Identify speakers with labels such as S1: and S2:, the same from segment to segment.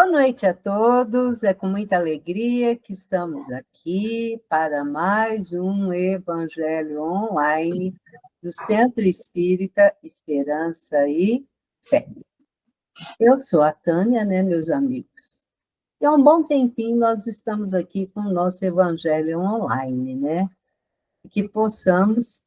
S1: noite a todos, é com muita alegria que estamos aqui para mais um Evangelho Online do Centro Espírita Esperança e Fé. Eu sou a Tânia, né, meus amigos? E há um bom tempinho nós estamos aqui com o nosso Evangelho Online, né? E que possamos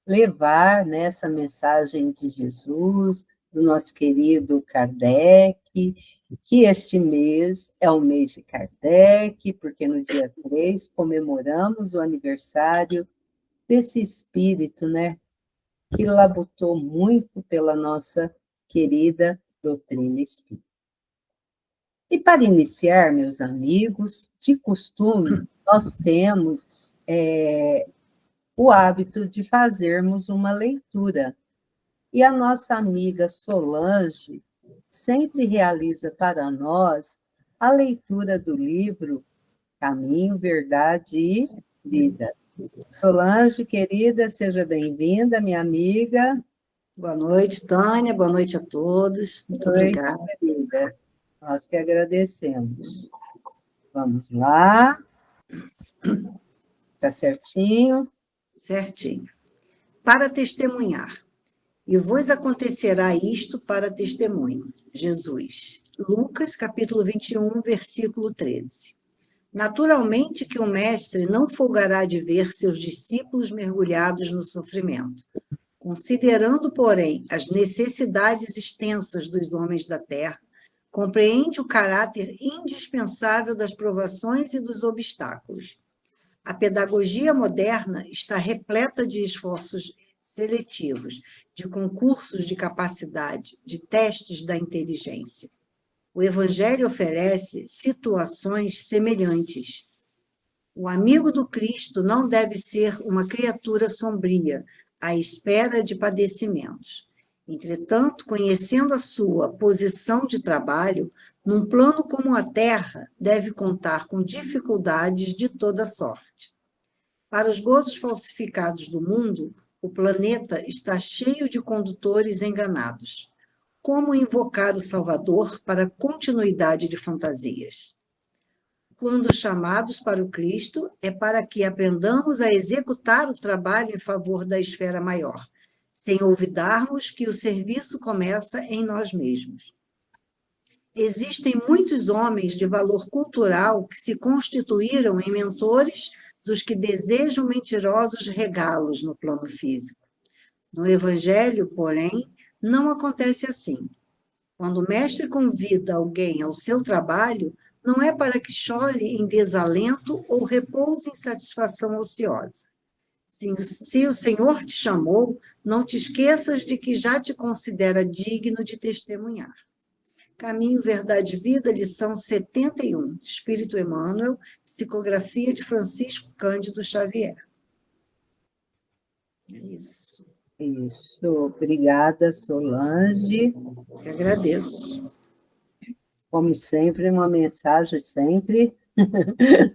S1: levar nessa mensagem de Jesus, do nosso querido Kardec, que este mês é o mês de Kardec, porque no dia 3 comemoramos o aniversário desse espírito, né, que labutou muito pela nossa querida doutrina espírita. E para iniciar, meus amigos, de costume, nós temos o hábito de fazermos uma leitura. E a nossa amiga Solange sempre realiza para nós a leitura do livro Caminho, Verdade e Vida. Solange, querida, seja bem-vinda, minha amiga.
S2: Boa noite, Tânia, boa noite a todos. Muito obrigada.
S1: Querida. Nós que agradecemos. Vamos lá. Está certinho?
S2: Certinho. Para testemunhar. E vos acontecerá isto para testemunho. Jesus. Lucas, capítulo 21, versículo 13. Naturalmente que o mestre não folgará de ver seus discípulos mergulhados no sofrimento. Considerando, porém, as necessidades extensas dos homens da terra, compreende o caráter indispensável das provações e dos obstáculos. A pedagogia moderna está repleta de esforços seletivos, de concursos de capacidade, de testes da inteligência. O Evangelho oferece situações semelhantes. O amigo do Cristo não deve ser uma criatura sombria, à espera de padecimentos. Entretanto, conhecendo a sua posição de trabalho, num plano como a Terra, deve contar com dificuldades de toda sorte. Para os gozos falsificados do mundo, o planeta está cheio de condutores enganados. Como invocar o Salvador para a continuidade de fantasias? Quando chamados para o Cristo, é para que aprendamos a executar o trabalho em favor da esfera maior, sem olvidarmos que o serviço começa em nós mesmos. Existem muitos homens de valor cultural que se constituíram em mentores dos que desejam mentirosos regalos no plano físico. No Evangelho, porém, não acontece assim. Quando o mestre convida alguém ao seu trabalho, não é para que chore em desalento ou repouse em satisfação ociosa. Se o Senhor te chamou, não te esqueças de que já te considera digno de testemunhar. Caminho, Verdade e Vida, lição 71, Espírito Emmanuel, psicografia de Francisco Cândido Xavier. É isso.
S1: Isso, obrigada, Solange.
S2: Eu agradeço.
S1: Como sempre, uma mensagem sempre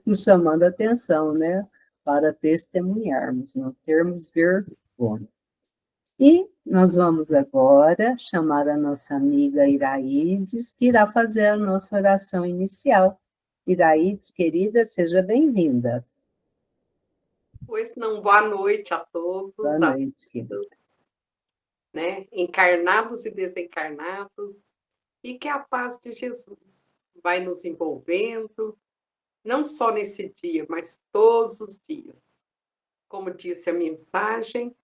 S1: nos chamando a atenção, né? Para testemunharmos, não termos vergonha. E nós vamos agora chamar a nossa amiga Iraídes, que irá fazer a nossa oração inicial. Iraídes, querida, seja bem-vinda.
S3: Pois não, boa noite a todos.
S1: Boa noite, querida.
S3: Né? Encarnados e desencarnados, e que a paz de Jesus vai nos envolvendo, não só nesse dia, mas todos os dias. Como disse a mensagem,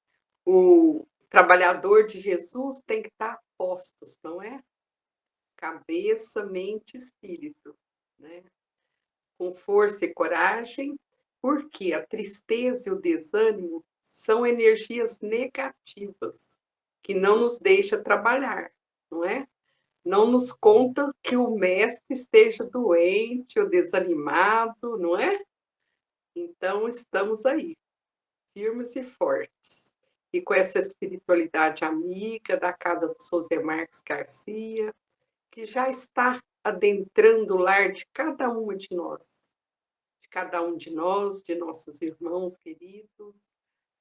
S3: o trabalhador de Jesus tem que estar a postos, não é? Cabeça, mente e espírito, né? Com força e coragem, porque a tristeza e o desânimo são energias negativas que não nos deixam trabalhar, não é? Não nos conta que o mestre esteja doente ou desanimado, não é? Então, estamos aí, firmes e fortes. E com essa espiritualidade amiga da casa do José Marques Garcia, que já está adentrando o lar de cada uma de nós, de nossos irmãos queridos,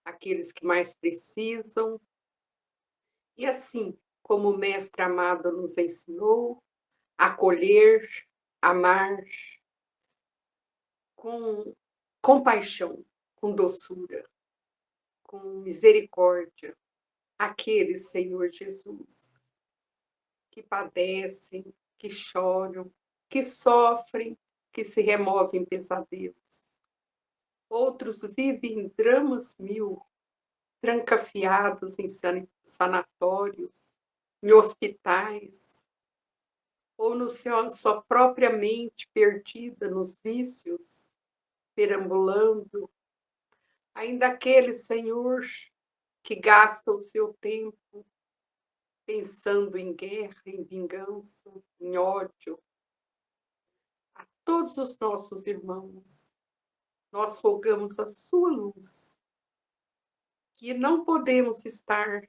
S3: aqueles que mais precisam. E assim, como o Mestre amado nos ensinou, acolher, amar com compaixão, com doçura, com misericórdia aqueles, Senhor Jesus, que padecem, que choram, que sofrem, que se removem pesadelos. Outros vivem em dramas mil, trancafiados em sanatórios, em hospitais, ou no sua própria mente perdida nos vícios, perambulando. Ainda aqueles, Senhor, que gastam o seu tempo pensando em guerra, em vingança, em ódio. A todos os nossos irmãos, nós rogamos a sua luz, que não podemos estar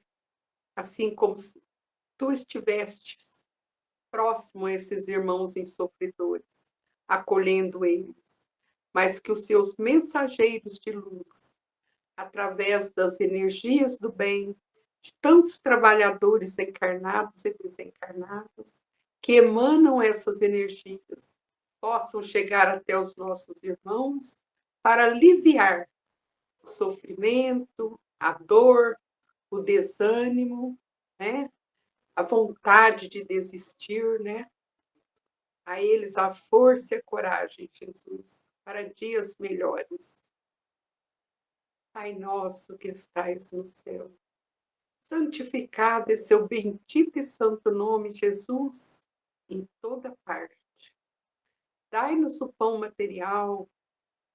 S3: assim como se tu estivestes próximo a esses irmãos sofredores, acolhendo eles, mas que os seus mensageiros de luz, através das energias do bem, de tantos trabalhadores encarnados e desencarnados, que emanam essas energias, possam chegar até os nossos irmãos para aliviar o sofrimento, a dor, o desânimo, né? A vontade de desistir, né? A eles a força e a coragem, Jesus, para dias melhores. Pai nosso que estais no céu, santificado é seu bendito e santo nome, Jesus, em toda parte. Dai-nos o pão material,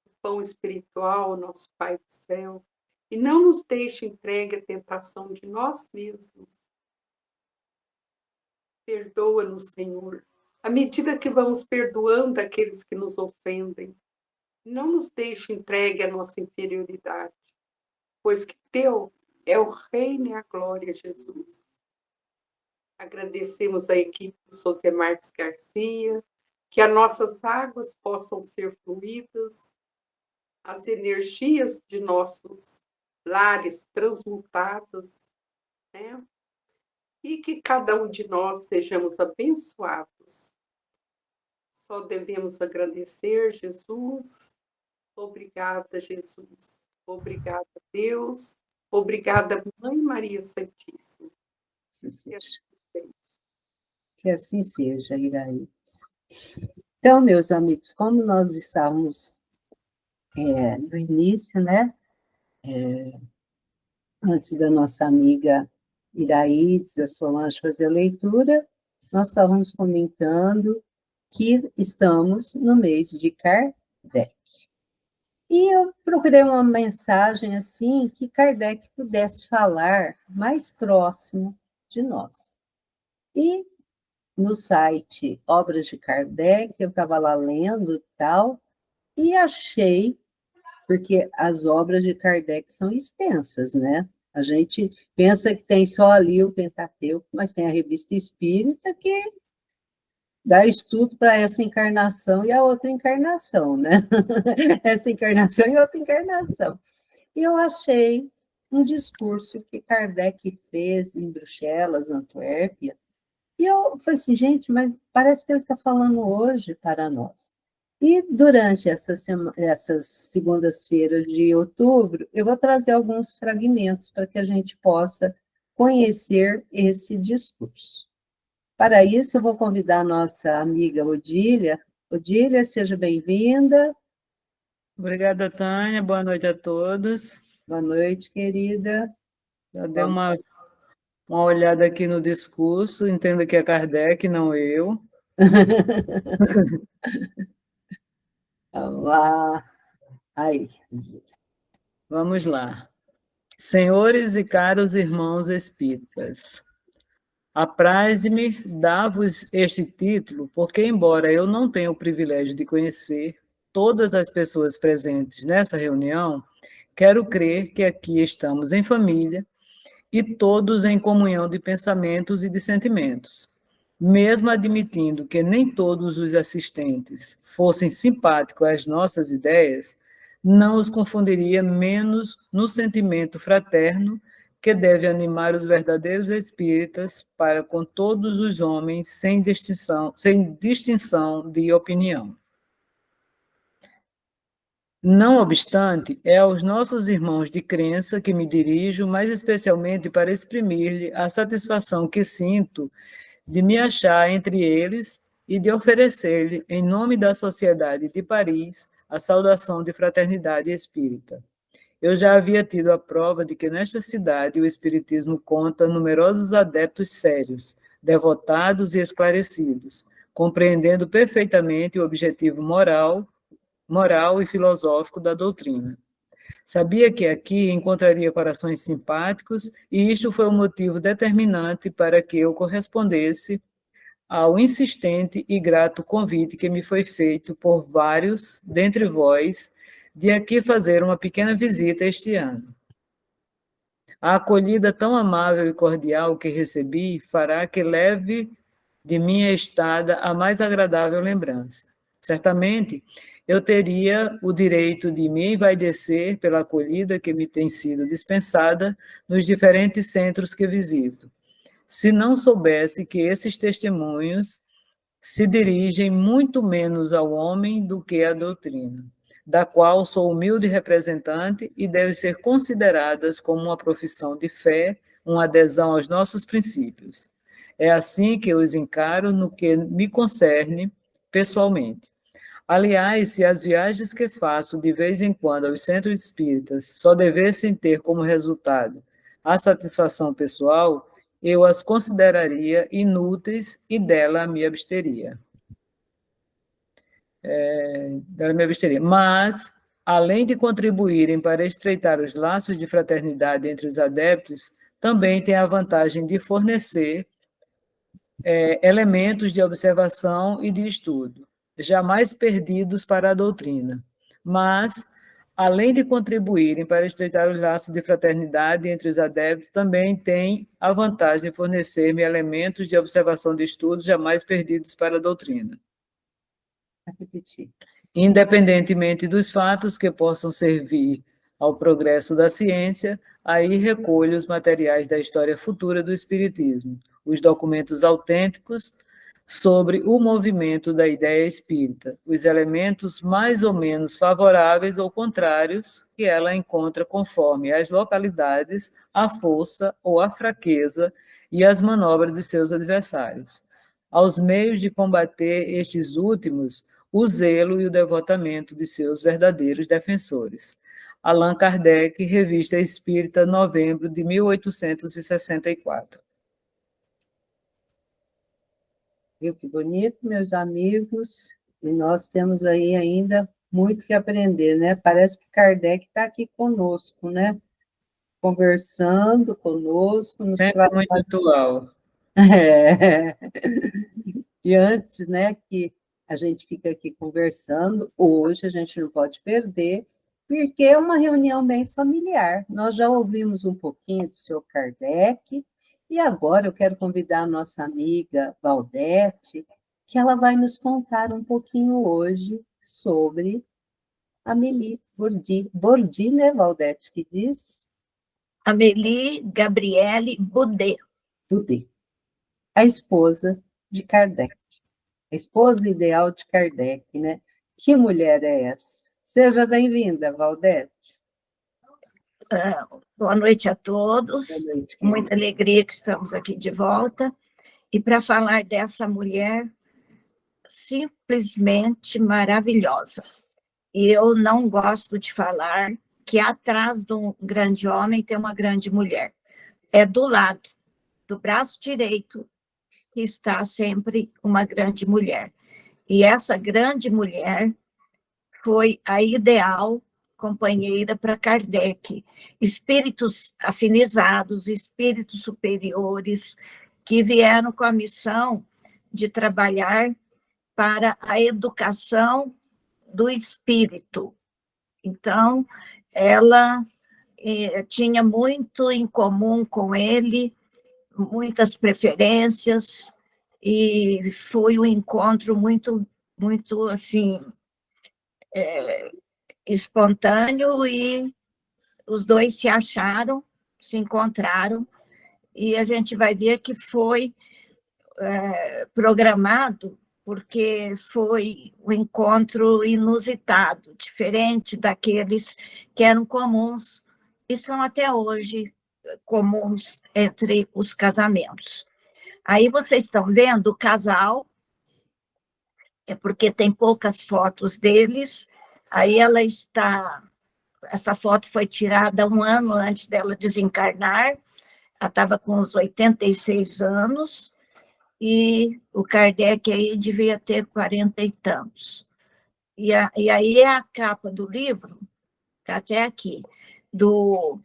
S3: o pão espiritual, nosso Pai do céu, e não nos deixe entregue à tentação de nós mesmos. Perdoa-nos, Senhor, à medida que vamos perdoando aqueles que nos ofendem. Não nos deixe entregue à nossa inferioridade, pois que teu é o reino e a glória, Jesus. Agradecemos a equipe do José Marques Garcia, que as nossas águas possam ser fluídas, as energias de nossos lares transmutadas, né? E que cada um de nós sejamos abençoados. Só devemos agradecer, Jesus. Obrigada, Jesus. Obrigada, Deus. Obrigada, Mãe Maria Santíssima.
S1: Assim seja. Que assim seja, Iraí. Então, meus amigos, como nós estávamos no início, né? Antes da nossa amiga Iraídes, a Solange, fazer a leitura, nós estávamos comentando que estamos no mês de Kardec. E eu procurei uma mensagem assim que Kardec pudesse falar mais próximo de nós. E no site Obras de Kardec, eu estava lá lendo e tal, e achei, porque as obras de Kardec são extensas, né? A gente pensa que tem só ali o Pentateuco, mas tem a Revista Espírita que dá estudo para essa encarnação e a outra encarnação, né? Essa encarnação e outra encarnação. E eu achei um discurso que Kardec fez em Bruxelas, Antuérpia, e eu falei assim, gente, mas parece que ele está falando hoje para nós. E durante essas segundas-feiras de outubro, eu vou trazer alguns fragmentos para que a gente possa conhecer esse discurso. Para isso, eu vou convidar a nossa amiga Odília. Odília, seja bem-vinda.
S4: Obrigada, Tânia. Boa noite a todos.
S1: Boa noite, querida.
S4: Já dei uma olhada aqui no discurso, entenda que é Kardec, não eu.
S1: Vamos lá. Aí.
S4: Vamos lá. Senhores e caros irmãos espíritas, apraz-me dar-vos este título, porque, embora eu não tenha o privilégio de conhecer todas as pessoas presentes nessa reunião, quero crer que aqui estamos em família e todos em comunhão de pensamentos e de sentimentos. Mesmo admitindo que nem todos os assistentes fossem simpáticos às nossas ideias, não os confundiria menos no sentimento fraterno que deve animar os verdadeiros espíritas para com todos os homens, sem distinção de opinião. Não obstante, é aos nossos irmãos de crença que me dirijo, mais especialmente para exprimir-lhe a satisfação que sinto de me achar entre eles e de oferecer-lhe, em nome da Sociedade de Paris, a saudação de fraternidade espírita. Eu já havia tido a prova de que nesta cidade o espiritismo conta numerosos adeptos sérios, devotados e esclarecidos, compreendendo perfeitamente o objetivo moral e filosófico da doutrina. Sabia que aqui encontraria corações simpáticos, e isto foi o motivo determinante para que eu correspondesse ao insistente e grato convite que me foi feito por vários dentre vós de aqui fazer uma pequena visita este ano. A acolhida tão amável e cordial que recebi fará que leve de minha estada a mais agradável lembrança. Certamente, eu teria o direito de me envaidecer pela acolhida que me tem sido dispensada nos diferentes centros que visito, se não soubesse que esses testemunhos se dirigem muito menos ao homem do que à doutrina, da qual sou humilde representante e deve ser consideradas como uma profissão de fé, uma adesão aos nossos princípios. É assim que eu os encaro no que me concerne pessoalmente. Aliás, se as viagens que faço de vez em quando aos centros espíritas só devessem ter como resultado a satisfação pessoal, eu as consideraria inúteis e dela me absteria. Mas, além de contribuírem para estreitar os laços de fraternidade entre os adeptos, também tem a vantagem de fornecer elementos de observação e de estudo, jamais perdidos para a doutrina. Mas, além de contribuírem para estreitar os laços de fraternidade entre os adeptos, também tem a vantagem de fornecer-me elementos de observação de estudo jamais perdidos para a doutrina.
S1: Vou repetir.
S4: Independentemente dos fatos que possam servir ao progresso da ciência, aí recolho os materiais da história futura do Espiritismo, os documentos autênticos sobre o movimento da ideia espírita, os elementos mais ou menos favoráveis ou contrários que ela encontra conforme as localidades, a força ou a fraqueza e as manobras de seus adversários. Aos meios de combater estes últimos, o zelo e o devotamento de seus verdadeiros defensores. Allan Kardec, Revista Espírita, novembro de 1864.
S1: Viu que bonito, meus amigos? E nós temos aí ainda muito que aprender, né? Parece que Kardec está aqui conosco, né? Conversando conosco.
S4: Sempre muito atual.
S1: É. E antes, né, que a gente fica aqui conversando, hoje a gente não pode perder, porque é uma reunião bem familiar. Nós já ouvimos um pouquinho do senhor Kardec, e agora eu quero convidar a nossa amiga Valdete, que ela vai nos contar um pouquinho hoje sobre Amélie Bordi, né, Valdete, que diz?
S5: Amélie Gabrielle Boudet.
S1: Boudet, a esposa de Kardec. A esposa ideal de Kardec, né? Que mulher é essa? Seja bem-vinda, Valdete.
S5: Boa noite a todos.
S1: Boa noite,
S5: muita alegria que estamos aqui de volta. E para falar dessa mulher simplesmente maravilhosa. E eu não gosto de falar que atrás de um grande homem tem uma grande mulher. É do lado, do braço direito, que está sempre uma grande mulher. E essa grande mulher foi a ideal companheira para Kardec. Espíritos afinizados, espíritos superiores, que vieram com a missão de trabalhar para a educação do espírito. Então, ela tinha muito em comum com ele, muitas preferências, e foi um encontro muito, muito assim, espontâneo, e os dois se acharam, se encontraram, e a gente vai ver que foi programado, porque foi um encontro inusitado, diferente daqueles que eram comuns e são até hoje comuns entre os casamentos. Aí vocês estão vendo o casal, é porque tem poucas fotos deles, aí essa foto foi tirada 1 ano antes dela desencarnar, ela estava com uns 86 anos, e o Kardec aí devia ter 40 e tantos. E aí é a capa do livro, está até aqui, do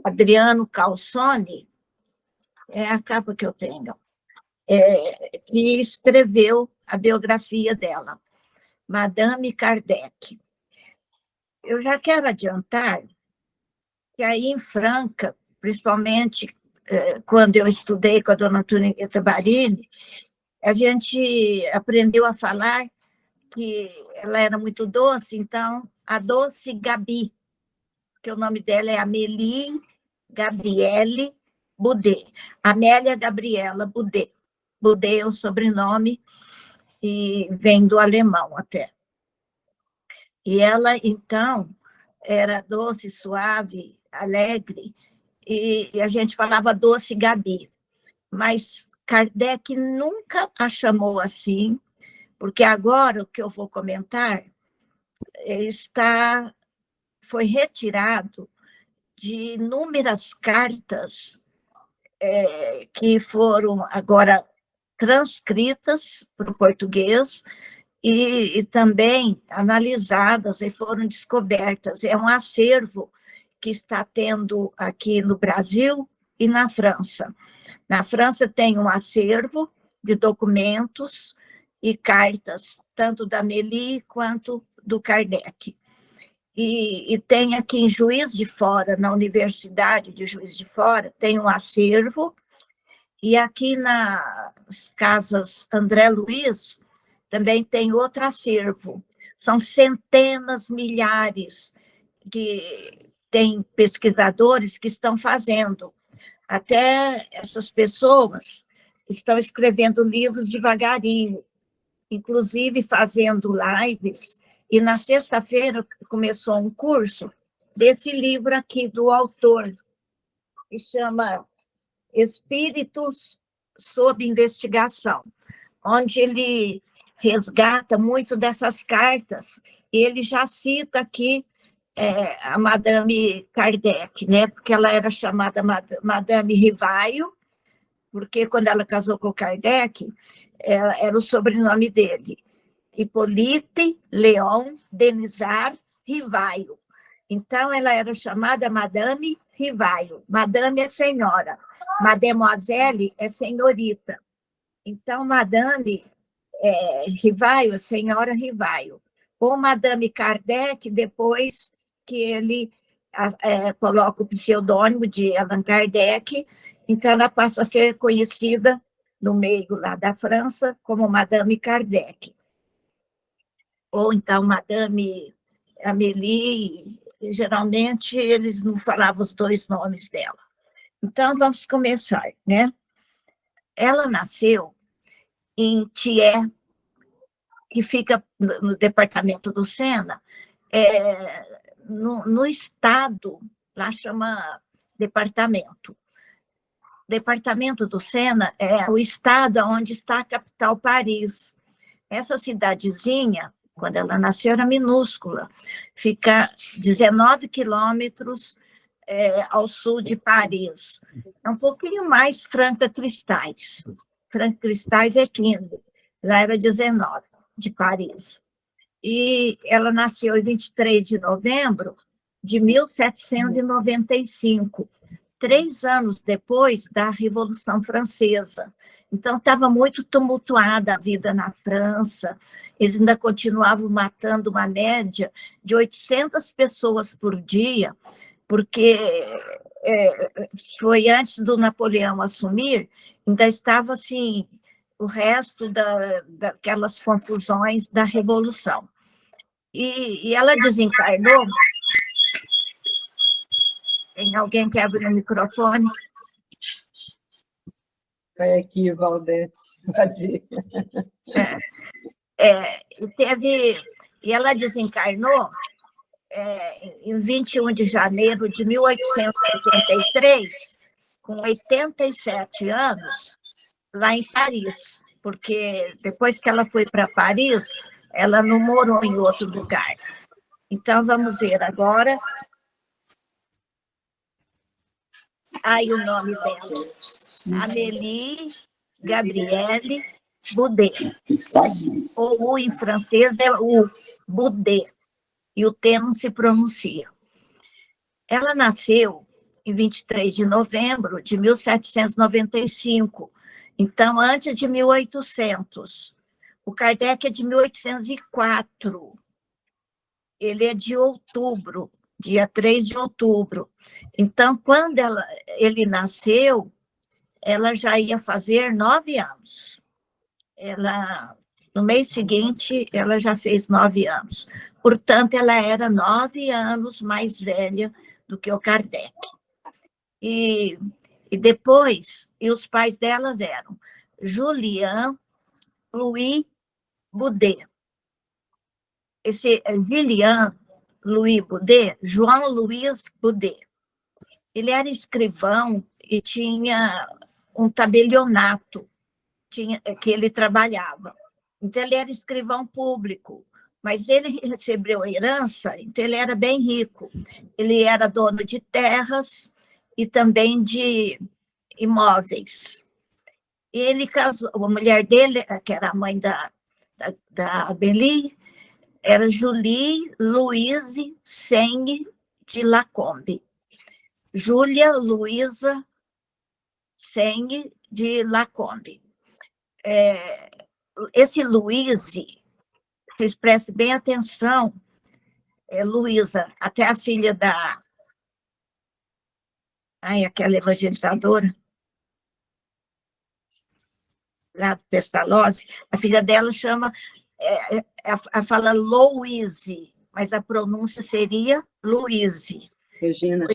S5: Adriano Calzone, é a capa que eu tenho, que escreveu a biografia dela, Madame Kardec. Eu já quero adiantar que aí em Franca, principalmente quando eu estudei com a dona Antonieta Barini, a gente aprendeu a falar que ela era muito doce, então a doce Gabi, que o nome dela é Amélie Gabriele Boudet. Amélia Gabriela Boudet. Boudet é o sobrenome e vem do alemão até. E ela, então, era doce, suave, alegre, e a gente falava doce Gabi. Mas Kardec nunca a chamou assim, porque agora o que eu vou comentar foi retirado de inúmeras cartas que foram agora transcritas para o português e também analisadas e foram descobertas. É um acervo que está tendo aqui no Brasil e na França. Na França tem um acervo de documentos e cartas, tanto da Amélie quanto do Kardec. E tem aqui em Juiz de Fora, na Universidade de Juiz de Fora, tem um acervo, e aqui nas casas André Luiz também tem outro acervo. São centenas, milhares, que tem pesquisadores que estão fazendo. Até essas pessoas estão escrevendo livros devagarinho, inclusive fazendo lives, e na sexta-feira começou um curso desse livro aqui do autor, que chama Espíritos sob Investigação, onde ele resgata muito dessas cartas, e ele já cita aqui a Madame Kardec, né? Porque ela era chamada Madame Rivaio, porque quando ela casou com o Kardec, era o sobrenome dele, Hippolyte Léon Denisard Rivaio. Então, ela era chamada Madame Rivaio. Madame é senhora, Mademoiselle é senhorita. Então, Madame Rivaio, senhora Rivaio. Ou Madame Kardec, depois que ele coloca o pseudônimo de Allan Kardec, então ela passa a ser conhecida no meio lá da França como Madame Kardec. Ou então Madame Amélie, geralmente eles não falavam os dois nomes dela. Então, vamos começar, né? Ela nasceu em Thiers, que fica no departamento do Sena, no estado, lá chama departamento. Departamento do Sena é o estado onde está a capital Paris. Essa cidadezinha, quando ela nasceu, era minúscula, fica 19 quilômetros ao sul de Paris. É um pouquinho mais Franca Cristais. Franca Cristais é 15, lá era 19, de Paris. E ela nasceu em 23 de novembro de 1795, 3 anos depois da Revolução Francesa. Então, estava muito tumultuada a vida na França, eles ainda continuavam matando uma média de 800 pessoas por dia, porque foi antes do Napoleão assumir, ainda estava assim, o resto daquelas confusões da Revolução. E ela desencarnou Tem alguém que abre o microfone?
S1: Vai aqui, Valdete.
S5: E ela desencarnou em 21 de janeiro de 1883, com 87 anos, lá em Paris, porque depois que ela foi para Paris, ela não morou em outro lugar. Então, vamos ver agora. Aí o nome dela, Amélie Gabrielle Boudet, ou em francês é o Boudet, e o T não se pronuncia. Ela nasceu em 23 de novembro de 1795, então antes de 1800. O Kardec é de 1804. Ele é de outubro, dia 3 de outubro. Então, quando ele nasceu, ela já ia fazer 9 anos. No mês seguinte, ela já fez 9 anos. Portanto, ela era 9 anos mais velha do que o Kardec. E depois, os pais delas eram Julien Louis Boudet. Esse Julien Louis Boudet, João Luiz Boudet. Ele era escrivão e tinha um tabelionato que ele trabalhava. Então, ele era escrivão público, mas ele recebeu herança, então ele era bem rico. Ele era dono de terras e também de imóveis. Ele casou, a mulher dele, que era a mãe da Amélie, era Julie Louise Seng de Lacombe. Júlia Luísa Seng de Lacombe. Esse Luíse, vocês prestem bem atenção, Luísa, até a filha aquela evangelizadora, lá do Pestalozzi, a filha dela chama, fala Louise, mas a pronúncia seria Luíse.
S1: Regina.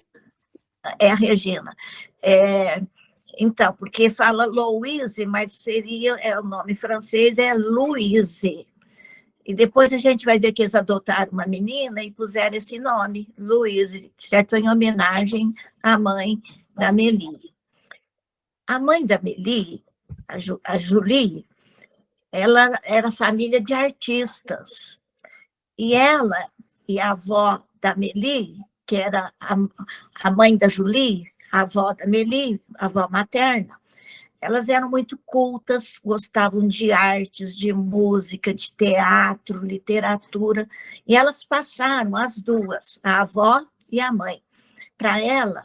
S5: É a Regina. Então, porque fala Louise, mas seria, o nome francês é Louise. E depois a gente vai ver que eles adotaram uma menina e puseram esse nome, Louise, certo? Em homenagem à mãe da Amélie. A mãe da Amélie, a Julie, ela era família de artistas. E ela e a avó da Amélie, que era a mãe da Julie, a avó da Amélie, a avó materna, elas eram muito cultas, gostavam de artes, de música, de teatro, literatura, e elas passaram, as duas, a avó e a mãe, para ela,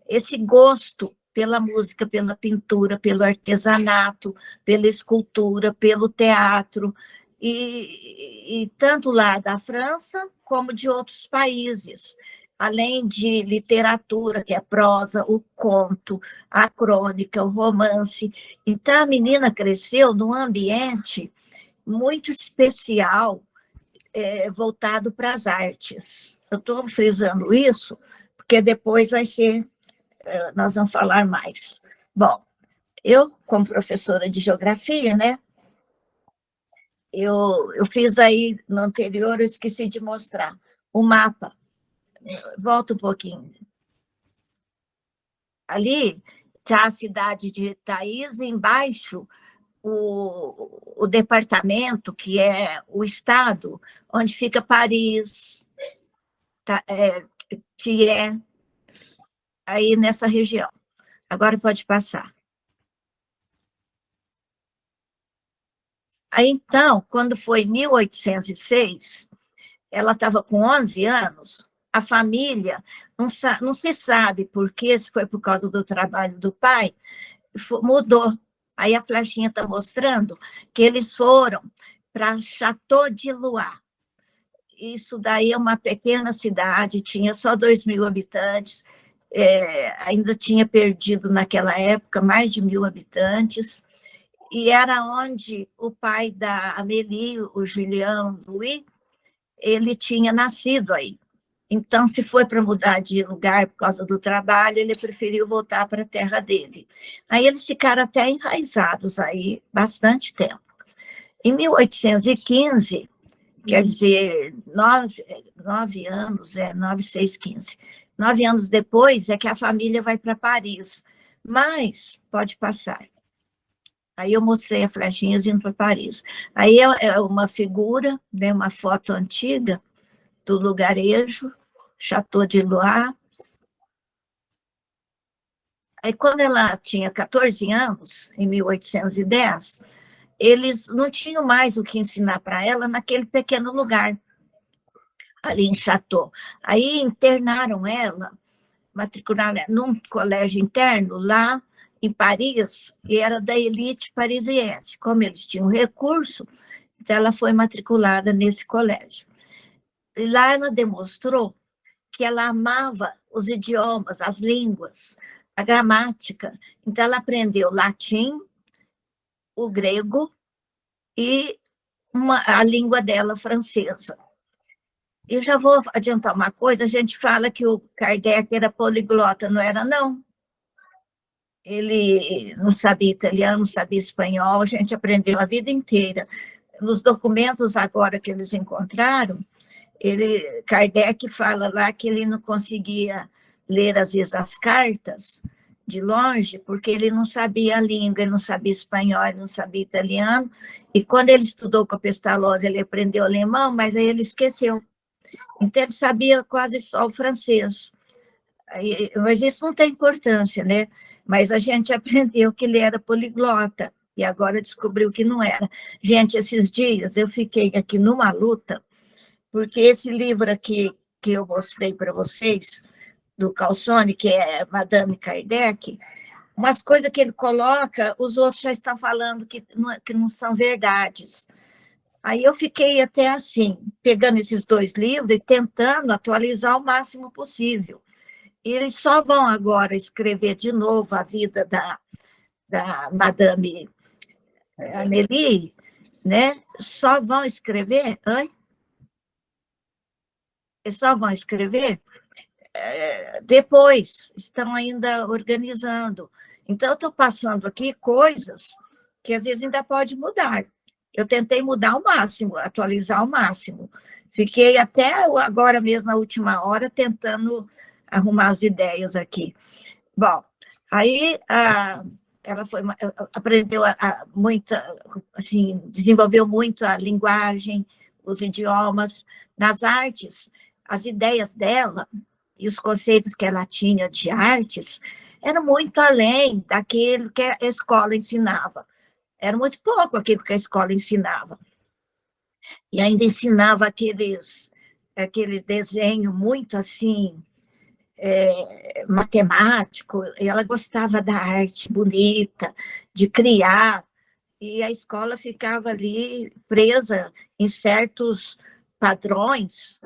S5: esse gosto pela música, pela pintura, pelo artesanato, pela escultura, pelo teatro, e tanto lá da França como de outros países, além de literatura, que é prosa, o conto, a crônica, o romance. Então, a menina cresceu num ambiente muito especial, voltado para as artes. Eu estou frisando isso, porque depois nós vamos falar mais. Bom, eu, como professora de geografia, né, eu fiz aí, no anterior, eu esqueci de mostrar, o mapa. Volta um pouquinho. Ali está a cidade de Thaís, embaixo o departamento, que é o estado, onde fica Paris, Thiers, aí nessa região. Agora pode passar. Aí, então, quando foi em 1806, ela estava com 11 anos, a família, não se sabe por quê, se foi por causa do trabalho do pai, mudou. Aí a flechinha está mostrando que eles foram para Château de Loire. Isso daí é uma pequena cidade, tinha só 2.000 habitantes, ainda tinha perdido naquela época mais de 1.000 habitantes, e era onde o pai da Amélie, o Julien Louis, ele tinha nascido aí. Então, se foi para mudar de lugar por causa do trabalho, ele preferiu voltar para a terra dele. Aí eles ficaram até enraizados aí bastante tempo. Em 1815, quer dizer, 9 anos, 9, 6, 15. 9 anos depois é que a família vai para Paris. Mas, pode passar. Aí eu mostrei a flechinhas indo para Paris. Aí é uma figura, né, uma foto antiga do lugarejo, Chateau de Loire. Aí, quando ela tinha 14 anos, em 1810, eles não tinham mais o que ensinar para ela naquele pequeno lugar, ali em Chateau. Aí internaram ela, matricularam num colégio interno lá em Paris, e era da elite parisiense. Como eles tinham recurso, então ela foi matriculada nesse colégio. E lá ela demonstrou que ela amava os idiomas, as línguas, a gramática. Então, ela aprendeu latim, o grego e a língua dela, francesa. E já vou adiantar uma coisa, a gente fala que o Kardec era poliglota, não era, não. Ele não sabia italiano, não sabia espanhol, a gente aprendeu a vida inteira. Nos documentos agora que eles encontraram, Kardec fala lá que ele não conseguia ler, às vezes, as cartas de longe, porque ele não sabia a língua, ele não sabia espanhol, ele não sabia italiano, e quando ele estudou com a Pestalozzi, ele aprendeu alemão, mas aí ele esqueceu. Então, ele sabia quase só o francês. Mas isso não tem importância, né? Mas a gente aprendeu que ele era poliglota, e agora descobriu que não era. Gente, esses dias eu fiquei aqui numa luta, porque esse livro aqui que eu mostrei para vocês, do Calzone, que é Madame Kardec, umas coisas que ele coloca, os outros já estão falando que não são verdades. Aí eu fiquei até assim, pegando esses 2 livros e tentando atualizar o máximo possível. E eles só vão agora escrever de novo a vida da Madame Amélie, né? Só vão escrever... Eles só vão escrever depois, estão ainda organizando. Então, eu estou passando aqui coisas que às vezes ainda pode mudar. Eu tentei mudar ao máximo, atualizar ao máximo. Fiquei até agora mesmo, na última hora, tentando arrumar as ideias aqui. Bom, aí ela aprendeu assim, desenvolveu muito a linguagem, os idiomas. Nas artes, as ideias dela e os conceitos que ela tinha de artes eram muito além daquilo que a escola ensinava. Era muito pouco aquilo que a escola ensinava. E ainda ensinava aqueles desenhos muito assim, matemático, e ela gostava da arte bonita, de criar, e a escola ficava ali presa em certos padrões,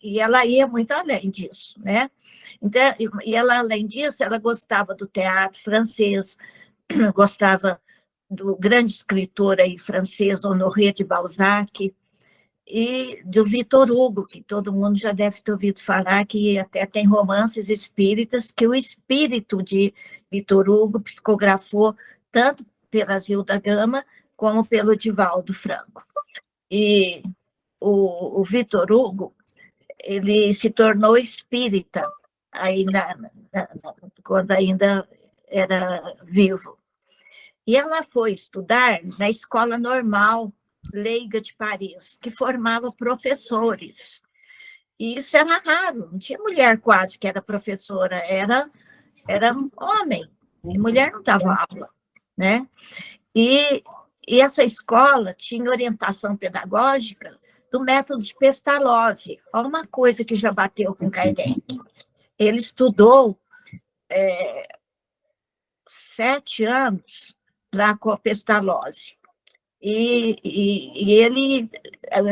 S5: e ela ia muito além disso, né? Então, e ela, além disso, ela gostava do teatro francês, gostava do grande escritor aí francês, Honoré de Balzac, e do Victor Hugo, que todo mundo já deve ter ouvido falar, que até tem romances espíritas, que o espírito de Victor Hugo psicografou tanto pela Zilda Gama como pelo Divaldo Franco. E o Victor Hugo, ele se tornou espírita aí quando ainda era vivo. E ela foi estudar na Escola Normal Leiga de Paris, que formava professores. E isso era raro, não tinha mulher quase que era professora, era homem, e mulher não dava aula, né? E essa escola tinha orientação pedagógica do método de Pestalozzi. Olha uma coisa que já bateu com Kardec. Ele estudou 7 anos lá com a Pestalozzi. E ele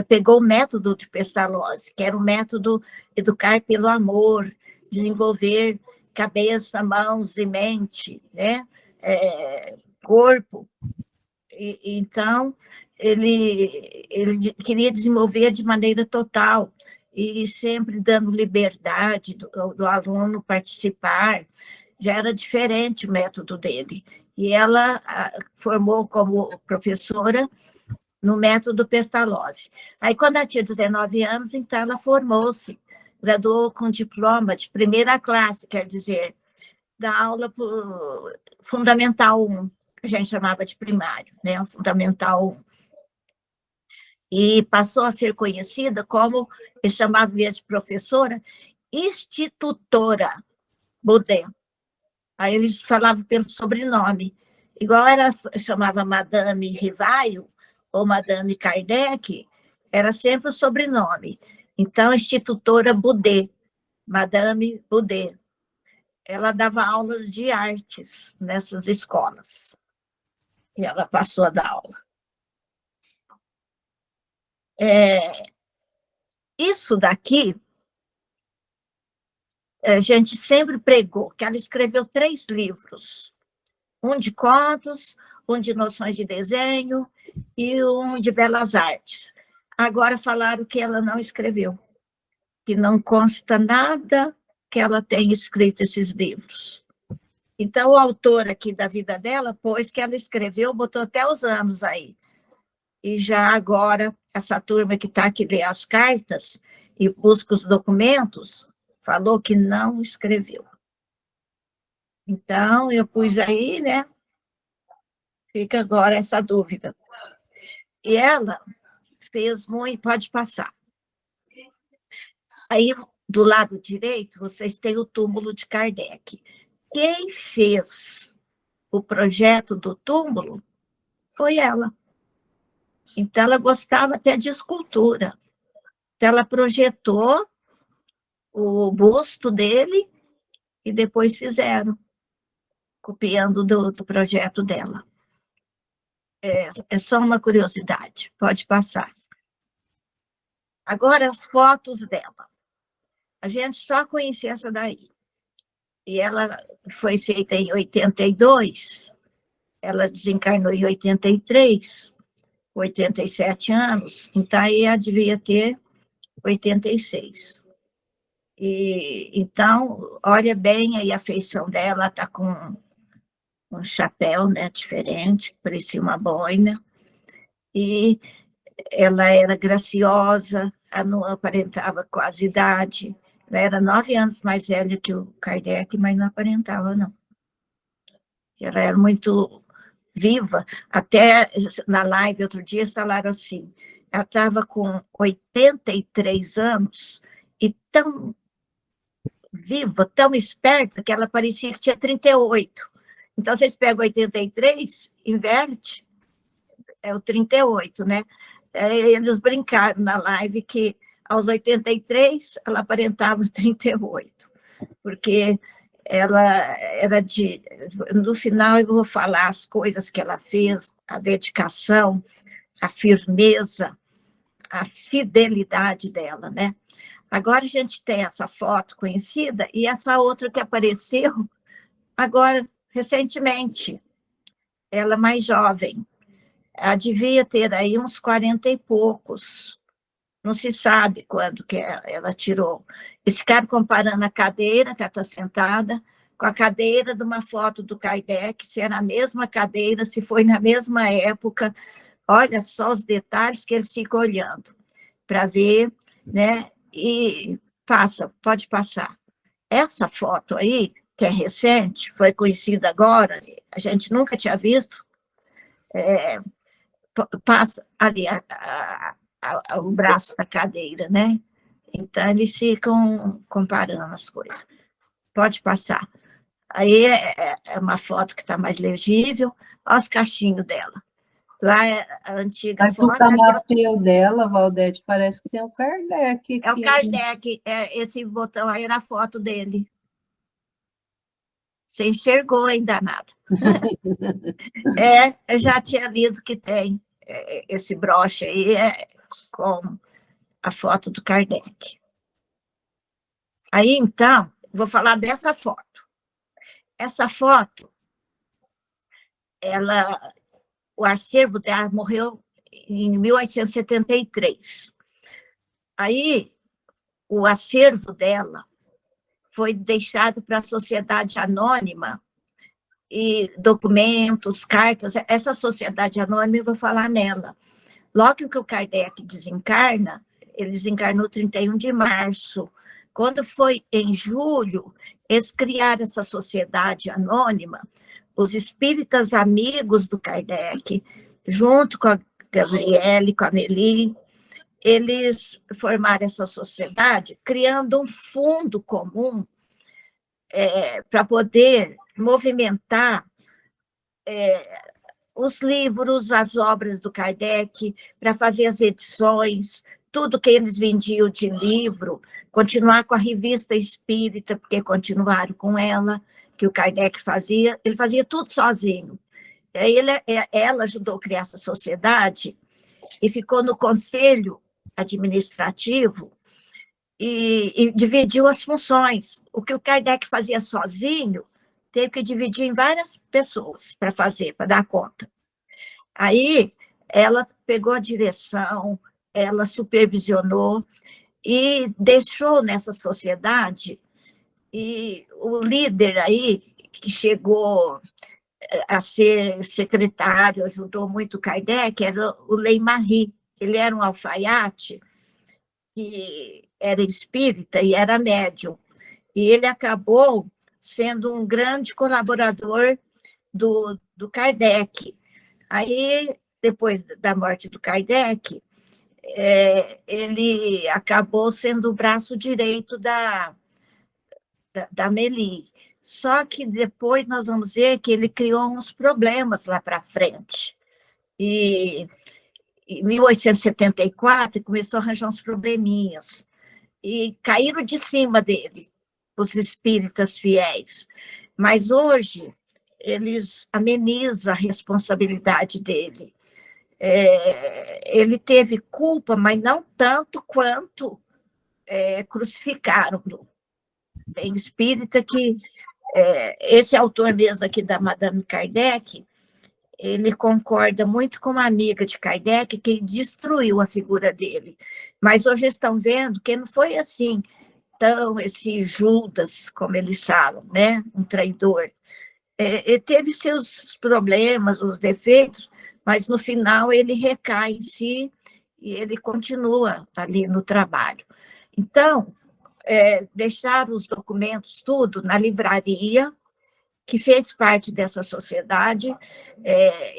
S5: pegou o método de Pestalozzi, que era o método educar pelo amor, desenvolver cabeça, mãos e mente, né? Corpo. Então, ele queria desenvolver de maneira total. e sempre dando liberdade do aluno participar. Já era diferente o método dele. E ela formou como professora no método Pestalozzi. Aí, quando ela tinha 19 anos, então ela formou-se, graduou com diploma de primeira classe, quer dizer, da aula por Fundamental 1, que a gente chamava de primário, né? O Fundamental 1. E passou a ser conhecida como, eles chamavam de professora, institutora Baudet. Aí eles falavam pelo sobrenome. Igual ela chamava Madame Rivaio ou Madame Kardec, era sempre o sobrenome. Então, institutora Baudet, Madame Baudet. Ela dava aulas de artes nessas escolas. E ela passou a dar aula. Isso daqui, a gente sempre pregou, que ela escreveu 3 livros. Um de contos, um de noções de desenho e um de belas artes. Agora falaram que ela não escreveu, que não consta nada que ela tenha escrito esses livros. Então, o autor aqui da vida dela, pois que ela escreveu, botou até os anos aí. E já agora, essa turma que está aqui lê as cartas e busca os documentos, falou que não escreveu. Então, eu pus aí, né? Fica agora essa dúvida. E ela fez muito, pode passar. Aí, do lado direito, vocês têm o túmulo de Kardec. Quem fez o projeto do túmulo foi ela. Então, ela gostava até de escultura. Então, ela projetou o busto dele e depois fizeram, copiando do projeto dela. É só uma curiosidade, pode passar. Agora, fotos dela. A gente só conhecia essa daí. E ela foi feita em 82, ela desencarnou em 83, 87 anos, então aí ela devia ter 86. Então, olha bem aí a feição dela, está com um chapéu, né, diferente, parecia uma boina, e ela era graciosa, ela não aparentava quase idade, ela era 9 anos mais velha que o Kardec, mas não aparentava, não. Ela era muito viva, até na live outro dia falaram assim, ela estava com 83 anos e tão viva, tão esperta, que ela parecia que tinha 38. Então, vocês pegam 83, inverte, é o 38, né? Eles brincaram na live que aos 83 ela aparentava 38, porque ela era de... No final eu vou falar as coisas que ela fez, a dedicação, a firmeza, a fidelidade dela, né? Agora a gente tem essa foto conhecida e essa outra que apareceu agora, recentemente, ela mais jovem. Ela devia ter aí uns 40 e poucos. Não se sabe quando que ela tirou. Eles ficaram comparando a cadeira que ela está sentada com a cadeira de uma foto do Kardec, se era a mesma cadeira, se foi na mesma época. Olha só os detalhes que eles ficam olhando para ver, né? E pode passar. Essa foto aí, que é recente, foi conhecida agora, a gente nunca tinha visto, passa ali o braço da cadeira, né? Então, eles ficam comparando as coisas. Pode passar. Aí é uma foto que está mais legível, olha os cachinhos dela. Lá é a antiga
S1: Mas
S5: foto.
S1: o camafeu dela, Valdete, parece que tem o Kardec aqui.
S5: É o Kardec, esse botão aí era a foto dele. Você enxergou ainda nada. Eu já tinha lido que tem esse broche aí com a foto do Kardec. Aí, então, vou falar dessa foto. Essa foto, o acervo dela morreu em 1873. Aí, o acervo dela foi deixado para a sociedade anônima, e documentos, cartas, essa sociedade anônima, eu vou falar nela. Logo que o Kardec desencarna, ele desencarnou 31 de março. Quando foi em julho, eles criaram essa sociedade anônima, os espíritas amigos do Kardec, junto com a Gabriele, com a Meli, eles formaram essa sociedade, criando um fundo comum para poder movimentar os livros, as obras do Kardec, para fazer as edições, tudo que eles vendiam de livro, continuar com a revista espírita, porque continuaram com ela, que o Kardec fazia, ele fazia tudo sozinho. Aí ela ajudou a criar essa sociedade e ficou no conselho administrativo e dividiu as funções. O que o Kardec fazia sozinho, teve que dividir em várias pessoas para fazer, para dar conta. Aí, ela pegou a direção, ela supervisionou e deixou nessa sociedade, e o líder aí, que chegou a ser secretário, ajudou muito Kardec, era o Lei-Marie. Ele era um alfaiate, que era espírita e era médium. E ele acabou sendo um grande colaborador do Kardec. Aí, depois da morte do Kardec, ele acabou sendo o braço direito da Meli. Só que depois nós vamos ver que ele criou uns problemas lá para frente. E em 1874, começou a arranjar uns probleminhas. E caíram de cima dele, os espíritas fiéis. Mas hoje, eles amenizam a responsabilidade dele. Ele teve culpa, mas não tanto quanto crucificaram-no. Tem espírita que... esse autor mesmo aqui da Madame Kardec, ele concorda muito com uma amiga de Kardec que destruiu a figura dele. Mas hoje estão vendo que não foi assim, tão esse Judas, como eles falam, né? Um traidor. Ele teve seus problemas, os defeitos, mas no final ele recai em si e ele continua ali no trabalho. Então, deixaram os documentos tudo na livraria, que fez parte dessa sociedade,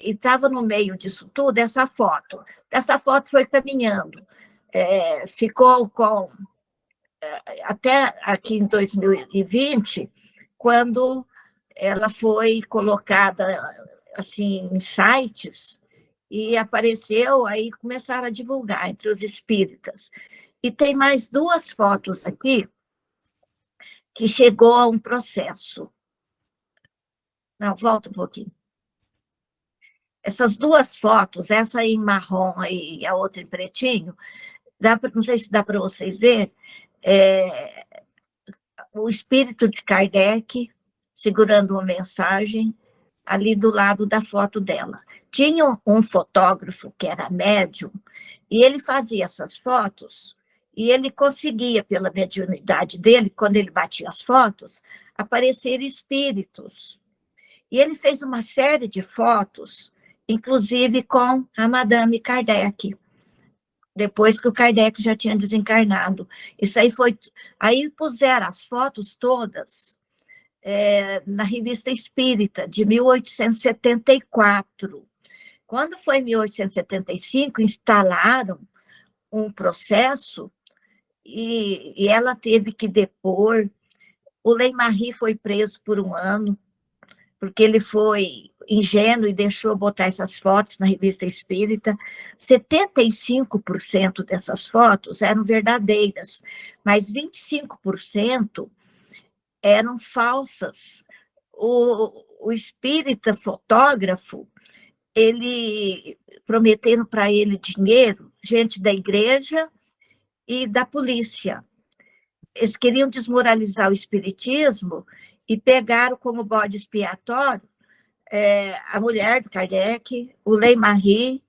S5: e estava no meio disso tudo essa foto. Essa foto foi caminhando, ficou com... até aqui em 2020, quando ela foi colocada assim, em sites, e apareceu, aí começaram a divulgar entre os espíritas. E tem mais 2 fotos aqui, que chegou a um processo. Não, volta um pouquinho. Essas 2 fotos, essa em marrom e a outra em pretinho, não sei se dá para vocês verem, o espírito de Kardec segurando uma mensagem ali do lado da foto dela. Tinha um fotógrafo que era médium, e ele fazia essas fotos, e ele conseguia, pela mediunidade dele, quando ele batia as fotos, aparecer espíritos. E ele fez uma série de fotos, inclusive com a Madame Kardec, depois que o Kardec já tinha desencarnado. Isso aí foi... Aí puseram as fotos todas na Revista Espírita, de 1874. Quando foi em 1875, instalaram um processo e ela teve que depor. O Lei-Marie foi preso por 1 ano, porque ele foi ingênuo e deixou botar essas fotos na Revista Espírita. 75% dessas fotos eram verdadeiras, mas 25% eram falsas. O espírita fotógrafo, ele prometeram para ele dinheiro, gente da igreja e da polícia. Eles queriam desmoralizar o espiritismo e pegaram como bode expiatório a mulher do Kardec, o Lei-Marie,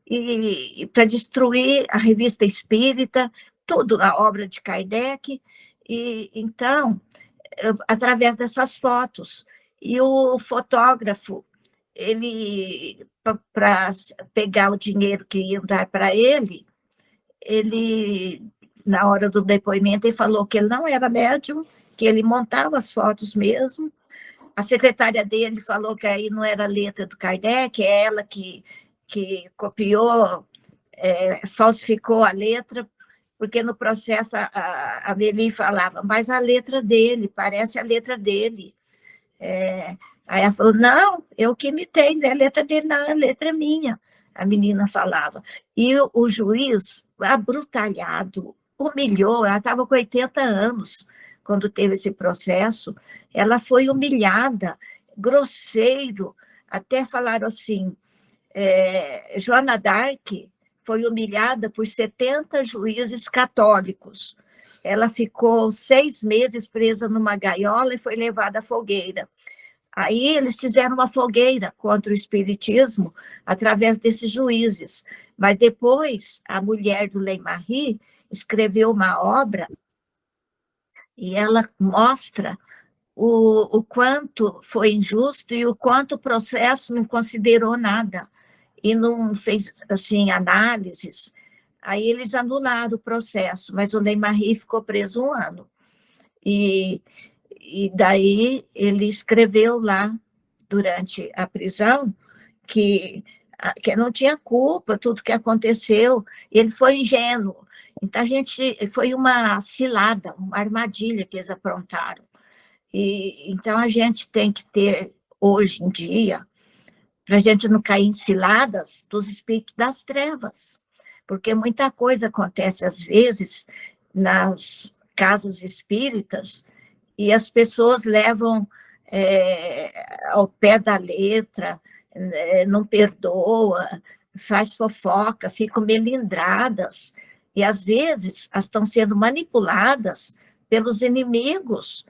S5: e para destruir a Revista Espírita, tudo a obra de Kardec, e então, através dessas fotos. E o fotógrafo, ele, para pegar o dinheiro que iam dar para ele, na hora do depoimento, ele falou que ele não era médium, que ele montava as fotos mesmo. A secretária dele falou que aí não era a letra do Kardec, é ela que copiou, falsificou a letra, porque no processo a Meli falava, mas a letra dele, parece a letra dele. Aí ela falou, não, eu que imitei, não é a letra dele, não, a letra é minha, a menina falava. E o juiz, abrutalhado, humilhou, ela estava com 80 anos, quando teve esse processo, ela foi humilhada, grosseiro, até falaram assim, Joana d'Arc foi humilhada por 70 juízes católicos. Ela ficou 6 meses presa numa gaiola e foi levada à fogueira. Aí eles fizeram uma fogueira contra o espiritismo através desses juízes. Mas depois, a mulher do Ley-Marie escreveu uma obra e ela mostra o quanto foi injusto e o quanto o processo não considerou nada e não fez, assim, análises. Aí eles anularam o processo, mas o Ley-Marie ficou preso 1 ano. E daí ele escreveu lá, durante a prisão, que não tinha culpa, tudo que aconteceu, ele foi ingênuo. Então, foi uma cilada, uma armadilha que eles aprontaram. Então, a gente tem que ter, hoje em dia, para a gente não cair em ciladas dos espíritos das trevas, porque muita coisa acontece, às vezes, nas casas espíritas, e as pessoas levam ao pé da letra, não perdoa, faz fofoca, ficam melindradas, e às vezes elas estão sendo manipuladas pelos inimigos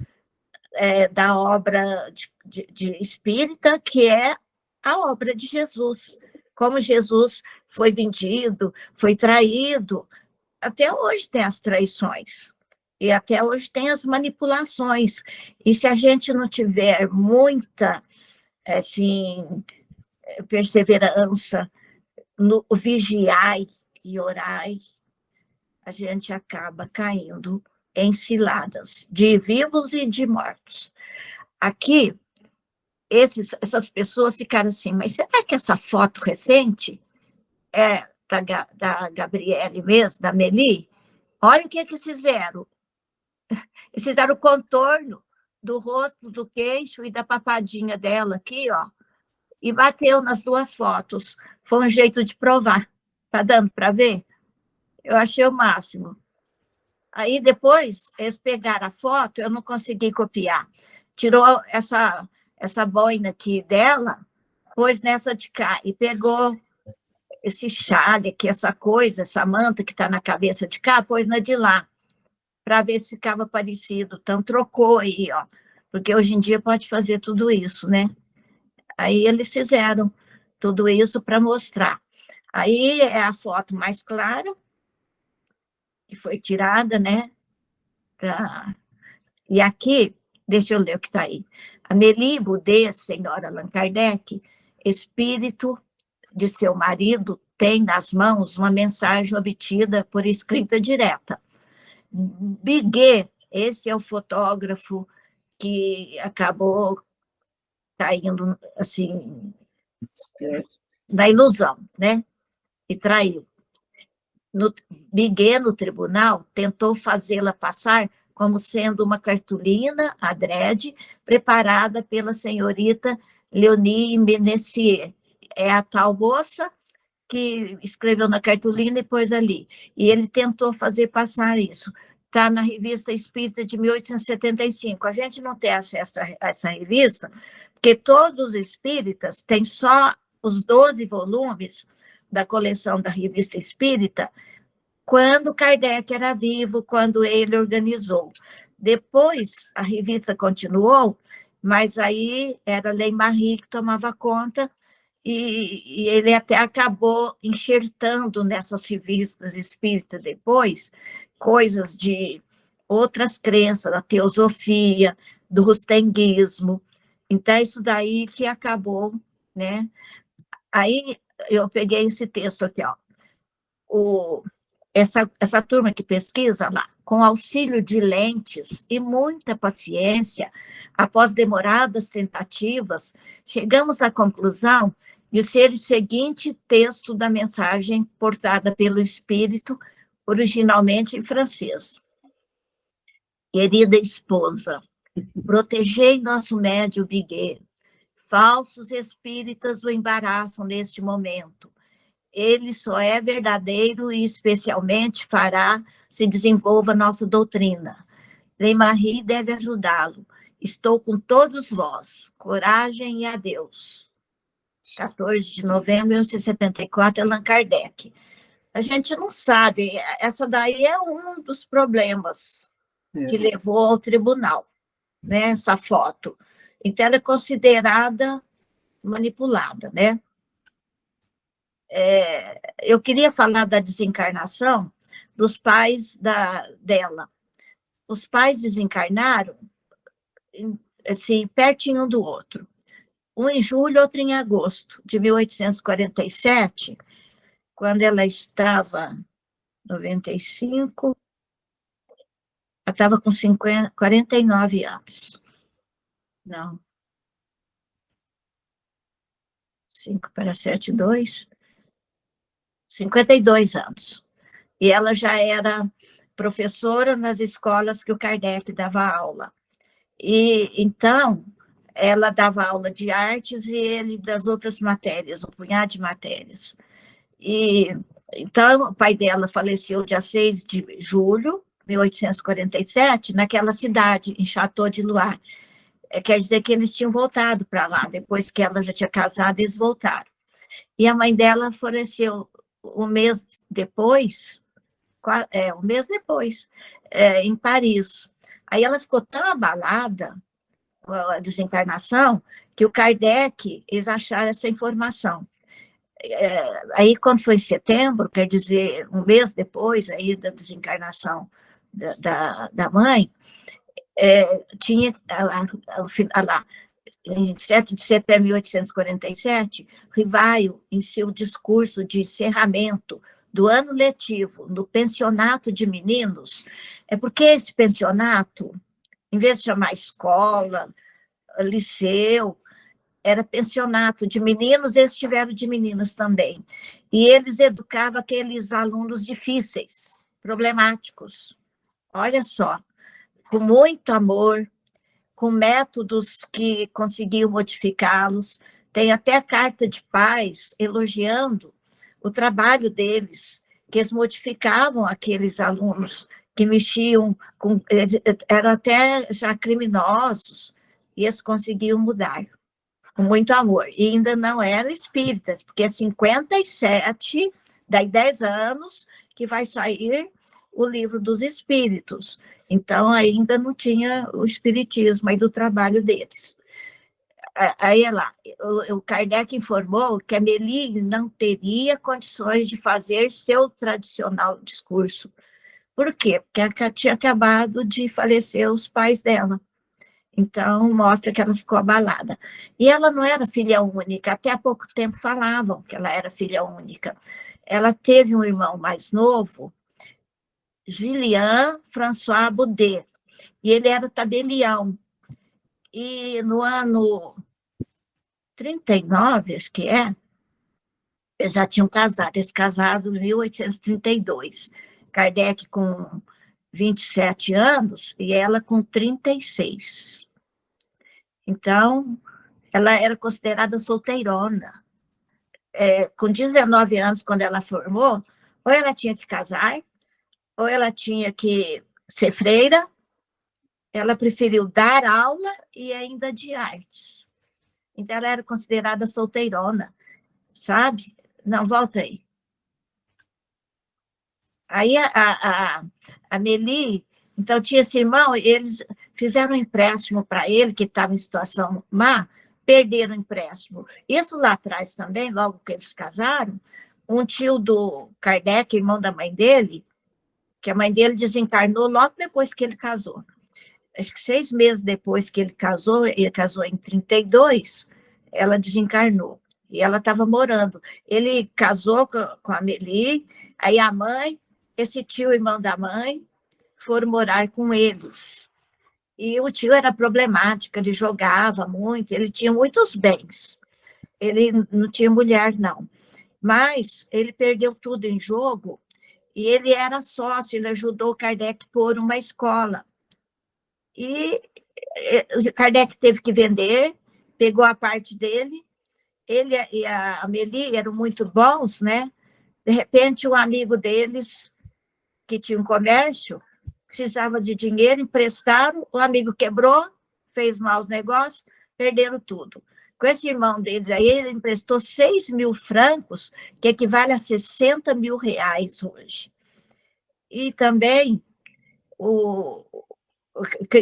S5: da obra de espírita, que é a obra de Jesus. Como Jesus foi vendido, foi traído, até hoje tem as traições. E até hoje tem as manipulações. E se a gente não tiver muita, assim, perseverança no vigiai e orai, a gente acaba caindo em ciladas de vivos e de mortos. Aqui, essas pessoas ficaram assim, mas será que essa foto recente é da Gabriele mesmo, da Meli? Olha o que eles fizeram. Eles fizeram o contorno do rosto, do queixo e da papadinha dela aqui, ó, e bateu nas 2 fotos. Foi um jeito de provar. Tá dando para ver? Eu achei o máximo. Aí depois eles pegaram a foto, eu não consegui copiar. Tirou essa boina aqui dela, pôs nessa de cá e pegou esse chale aqui, essa coisa, essa manta que está na cabeça de cá, pôs na de lá, para ver se ficava parecido. Então, trocou aí, ó, porque hoje em dia pode fazer tudo isso, né? Aí eles fizeram tudo isso para mostrar. Aí é a foto mais clara, que foi tirada, né? E aqui, deixa eu ler o que está aí. Amélie Boudet, senhora Allan Kardec, espírito de seu marido, tem nas mãos uma mensagem obtida por escrita direta. Biguet, esse é o fotógrafo que acabou caindo, assim, na ilusão, né? E traiu. Biguet, no tribunal, tentou fazê-la passar como sendo uma cartolina adrede preparada pela senhorita Leonie Messier. É a tal moça que escreveu na cartolina e pôs ali. E ele tentou fazer passar isso. Está na Revista Espírita de 1875. A gente não tem acesso a essa revista, porque todos os espíritas têm só os 12 volumes da coleção da Revista Espírita, quando Kardec era vivo, quando ele organizou. Depois, a revista continuou, mas aí era Ley-Marie que tomava conta, e ele até acabou enxertando nessas revistas espíritas depois coisas de outras crenças, da teosofia, do rustenguismo. Então, isso daí que acabou, né? Aí eu peguei esse texto aqui, ó. Essa turma que pesquisa lá, com auxílio de lentes e muita paciência, após demoradas tentativas, chegamos à conclusão de ser o seguinte texto da mensagem portada pelo Espírito, originalmente em francês. Querida esposa, protegei nosso médio Biguet. Falsos espíritas o embaraçam neste momento. Ele só é verdadeiro e especialmente fará se desenvolva nossa doutrina. Lemarie deve ajudá-lo. Estou com todos vós. Coragem e adeus. 14 de novembro de 1974, Allan Kardec. A gente não sabe, essa daí é um dos problemas que levou ao tribunal, né, essa foto. Então, ela é considerada manipulada, né? Eu queria falar da desencarnação dos pais dela. Os pais desencarnaram assim, pertinho um do outro. Um em julho, outro em agosto de 1847, quando ela estava 95, ela estava com 49 anos. Não. 5 para 7, 2. 52 anos. E ela já era professora nas escolas que o Kardec dava aula. E então, ela dava aula de artes e ele das outras matérias, um punhado de matérias. E então, o pai dela faleceu dia 6 de julho de 1847, naquela cidade, em Château de Loire. Quer dizer que eles tinham voltado para lá, depois que ela já tinha casado, eles voltaram. E a mãe dela faleceu um mês depois, em Paris. Aí ela ficou tão abalada com a desencarnação que o Kardec, eles acharam essa informação. Aí, quando foi em setembro, quer dizer, um mês depois aí da desencarnação da mãe, tinha lá, em 7 de setembro de 1847, Rivaio, em seu discurso de encerramento do ano letivo no pensionato de meninos, porque esse pensionato, em vez de chamar escola, liceu, era pensionato de meninos, eles tiveram de meninas também. E eles educavam aqueles alunos difíceis, problemáticos. Olha só, com muito amor, com métodos que conseguiam modificá-los. Tem até a carta de pais elogiando o trabalho deles, que eles modificavam aqueles alunos que mexiam com... eram até já criminosos, e eles conseguiam mudar, com muito amor. E ainda não eram espíritas, porque é 57, daí 10 anos, que vai sair o livro dos espíritos. Então, ainda não tinha o espiritismo aí do trabalho deles. Aí, lá, o Kardec informou que a Mélie não teria condições de fazer seu tradicional discurso. Por quê? Porque ela tinha acabado de falecer os pais dela. Então, mostra que ela ficou abalada. E ela não era filha única, até há pouco tempo falavam que ela era filha única. Ela teve um irmão mais novo, Julien François Baudet, e ele era tabelião. E no ano 39, acho que eles já tinham casado, eles casaram em 1832. Kardec com 27 anos e ela com 36. Então, ela era considerada solteirona. Com 19 anos, quando ela formou, ou ela tinha que casar, ou ela tinha que ser freira. Ela preferiu dar aula e ainda de artes. Então, ela era considerada solteirona, sabe? Não, volta aí. Aí, a Mélie, então, tinha esse irmão, eles fizeram um empréstimo para ele, que estava em situação má, perderam o empréstimo. Isso lá atrás também, logo que eles casaram, um tio do Kardec, irmão da mãe dele, que a mãe dele desencarnou logo depois que ele casou. Acho que 6 meses depois que ele casou em 32, ela desencarnou. E ela estava morando. Ele casou com a Amélie, aí a mãe, esse tio, irmão da mãe, foram morar com eles. E o tio era problemático, ele jogava muito, ele tinha muitos bens. Ele não tinha mulher, não. Mas ele perdeu tudo em jogo e ele era sócio, ele ajudou o Kardec a pôr uma escola. E o Kardec teve que vender, pegou a parte dele, ele e a Amélie eram muito bons, né? De repente, um amigo deles, que tinha um comércio, precisava de dinheiro, emprestaram, o amigo quebrou, fez maus negócios, perderam tudo. Com esse irmão deles aí, ele emprestou 6 mil francos, que equivale a 60 mil reais hoje. E também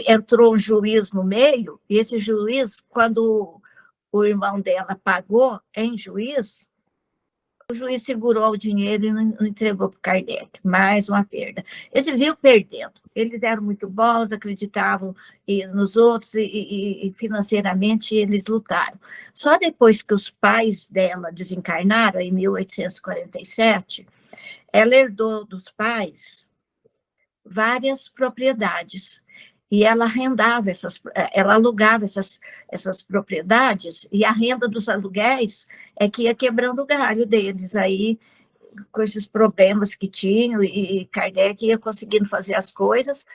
S5: entrou um juiz no meio, e esse juiz, quando o irmão dela pagou em juiz, o juiz segurou o dinheiro e não entregou para o Kardec. Mais uma perda. Eles viviam perdendo. Eles eram muito bons, acreditavam nos outros e financeiramente eles lutaram. Só depois que os pais dela desencarnaram, em 1847, ela herdou dos pais várias propriedades. E ela arrendava ela alugava essas propriedades, e a renda dos aluguéis é que ia quebrando o galho deles, aí, com esses problemas que tinham, e Kardec ia conseguindo fazer as coisas,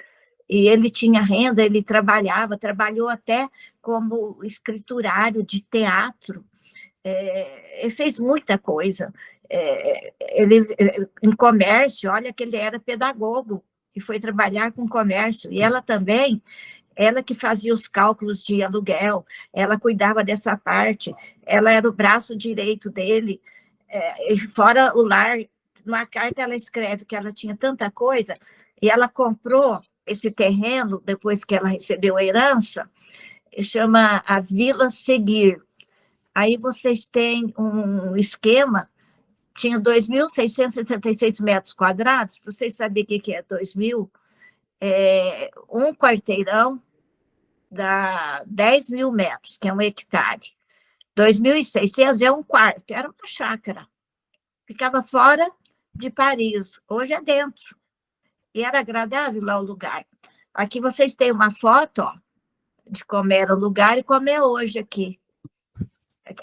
S5: e ele tinha renda, ele trabalhou até como escriturário de teatro, ele fez muita coisa, em comércio, olha que ele era pedagogo, e foi trabalhar com comércio, e ela também, ela que fazia os cálculos de aluguel, ela cuidava dessa parte, ela era o braço direito dele, fora o lar, numa carta ela escreve que ela tinha tanta coisa, e ela comprou esse terreno, depois que ela recebeu a herança, chama a Vila Seguir. Aí vocês têm um esquema, tinha 2.666 metros quadrados, para vocês saberem o que é 2.000, um quarteirão dá 10 mil metros, que é um hectare. 2.600 é um quarto, era uma chácara. Ficava fora de Paris, hoje é dentro. E era agradável lá o lugar. Aqui vocês têm uma foto, ó, de como era o lugar e como é hoje aqui.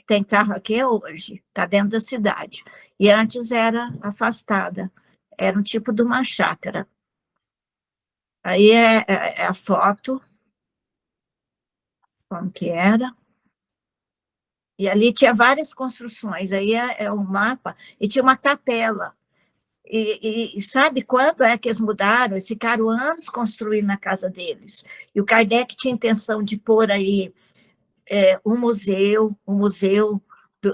S5: Tem carro aqui hoje, está dentro da cidade. E antes era afastada, era um tipo de uma chácara. Aí é a foto, como que era. E ali tinha várias construções, aí é um mapa, e tinha uma capela. E sabe quando é que eles mudaram? Eles ficaram anos construindo na casa deles. E o Kardec tinha intenção de pôr aí um museu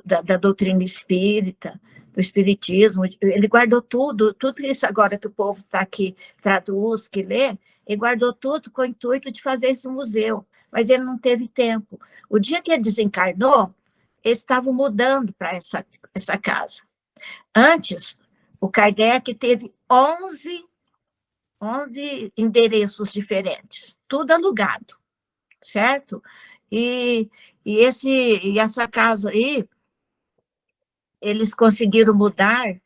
S5: da doutrina espírita, do espiritismo. Ele guardou tudo isso agora que o povo está aqui, traduz, que lê, ele guardou tudo com o intuito de fazer esse museu, mas ele não teve tempo. O dia que ele desencarnou, eles estavam mudando para essa casa. Antes, o Kardec teve 11 endereços diferentes, tudo alugado, certo? E essa casa aí, eles conseguiram mudar,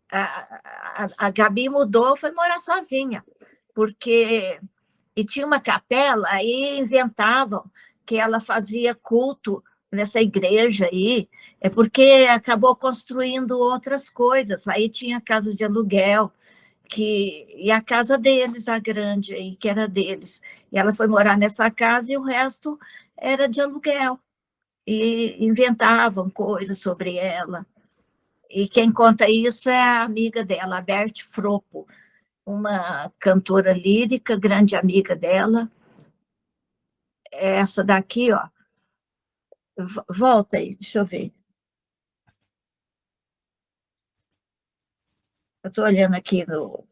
S5: a Gabi mudou, foi morar sozinha, porque e tinha uma capela, aí inventavam que ela fazia culto nessa igreja aí, porque acabou construindo outras coisas, aí tinha casa de aluguel, e a casa deles, a grande aí, que era deles, e ela foi morar nessa casa e o resto era de aluguel, e inventavam coisas sobre ela, e quem conta isso é a amiga dela, a Berthe Fropo, uma cantora lírica, grande amiga dela. Essa daqui, ó. Volta aí, deixa eu ver. Eu estou olhando aqui no.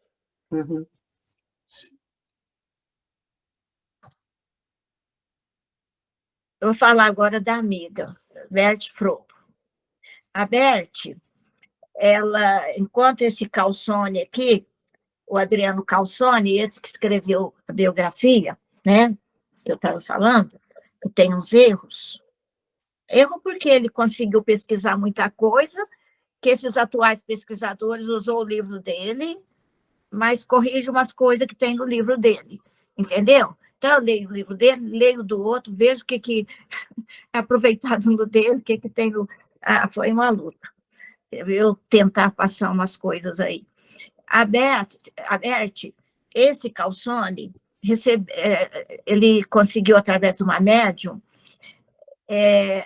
S1: Uhum.
S5: Eu vou falar agora da amiga, Berthe Fropo. A Berthe, ela encontra esse calçone aqui, o Adriano Calzone, esse que escreveu a biografia, né? Eu estava falando, tem uns erros. Erro porque ele conseguiu pesquisar muita coisa, que esses atuais pesquisadores usou o livro dele, mas corrige umas coisas que tem no livro dele, entendeu? Então, eu leio o livro dele, leio do outro, vejo o que é aproveitado no dele, o que tem no... foi uma luta. Eu tentar passar umas coisas aí. A Bert, esse Calzone, ele conseguiu, através de uma médium,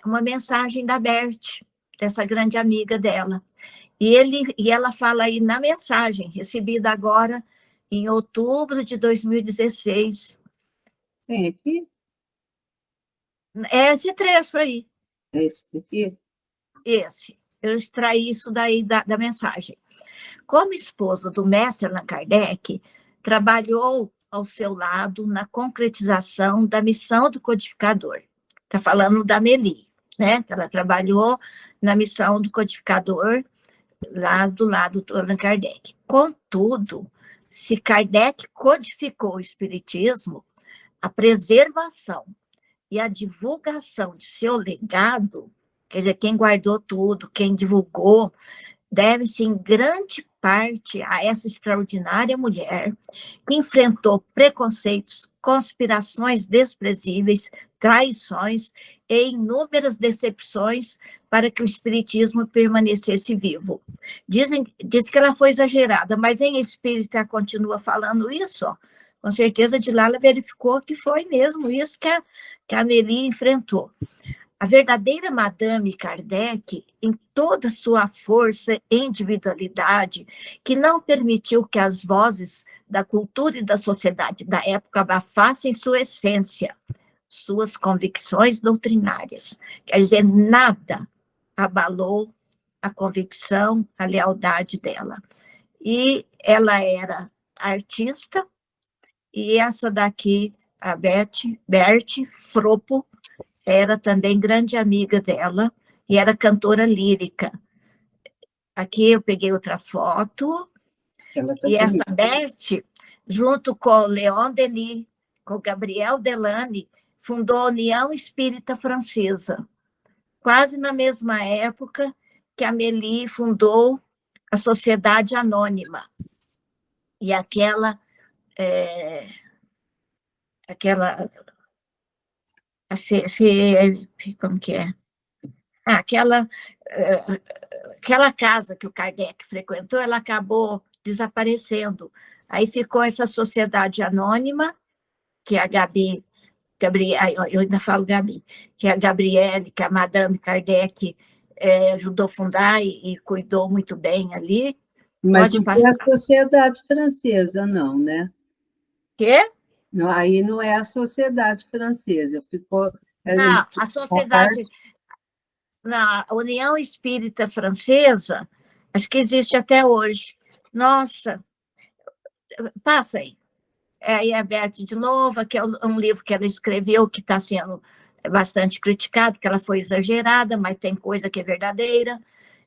S5: uma mensagem da Bert, dessa grande amiga dela. E ela fala aí na mensagem, recebida agora em outubro de 2016.
S1: Tem aqui?
S5: É esse trecho aí.
S1: Esse aqui?
S5: Esse. Eu extraí isso daí da mensagem. Como esposa do mestre Allan Kardec, trabalhou ao seu lado na concretização da missão do codificador. Está falando da Meli, né? Ela trabalhou na missão do codificador lá do lado do Allan Kardec. Contudo, se Kardec codificou o espiritismo, a preservação e a divulgação de seu legado, quer dizer, quem guardou tudo, quem divulgou, deve-se em grande parte a essa extraordinária mulher que enfrentou preconceitos, conspirações desprezíveis, traições e inúmeras decepções para que o espiritismo permanecesse vivo. Diz que ela foi exagerada, mas em espírito ela continua falando isso, ó. Com certeza de lá ela verificou que foi mesmo isso que a Amélie enfrentou. A verdadeira Madame Kardec, em toda sua força e individualidade, que não permitiu que as vozes da cultura e da sociedade da época abafassem sua essência, suas convicções doutrinárias. Quer dizer, nada abalou a convicção, a lealdade dela. E ela era artista, e essa daqui, a Bert Fropo, era também grande amiga dela, e era cantora lírica. Aqui eu peguei outra foto, e essa Bert, junto com o Leon Denis, com o Gabriel Delany, fundou a União Espírita Francesa, quase na mesma época que a Amélie fundou a Sociedade Anônima. E como que é? Aquela casa que o Kardec frequentou, ela acabou desaparecendo. Aí ficou essa sociedade anônima, que a eu ainda falo Gabi, que a Gabriele, que a Madame Kardec ajudou a fundar e cuidou muito bem ali.
S1: Mas não é a Sociedade Francesa, não, né?
S5: Quê?
S1: Não, aí não é a Sociedade Francesa.
S5: Não, a Sociedade... Na União Espírita Francesa, acho que existe até hoje. Nossa, passa aí. Aí a Bert de novo, que é um livro que ela escreveu, que está sendo bastante criticado, que ela foi exagerada, mas tem coisa que é verdadeira.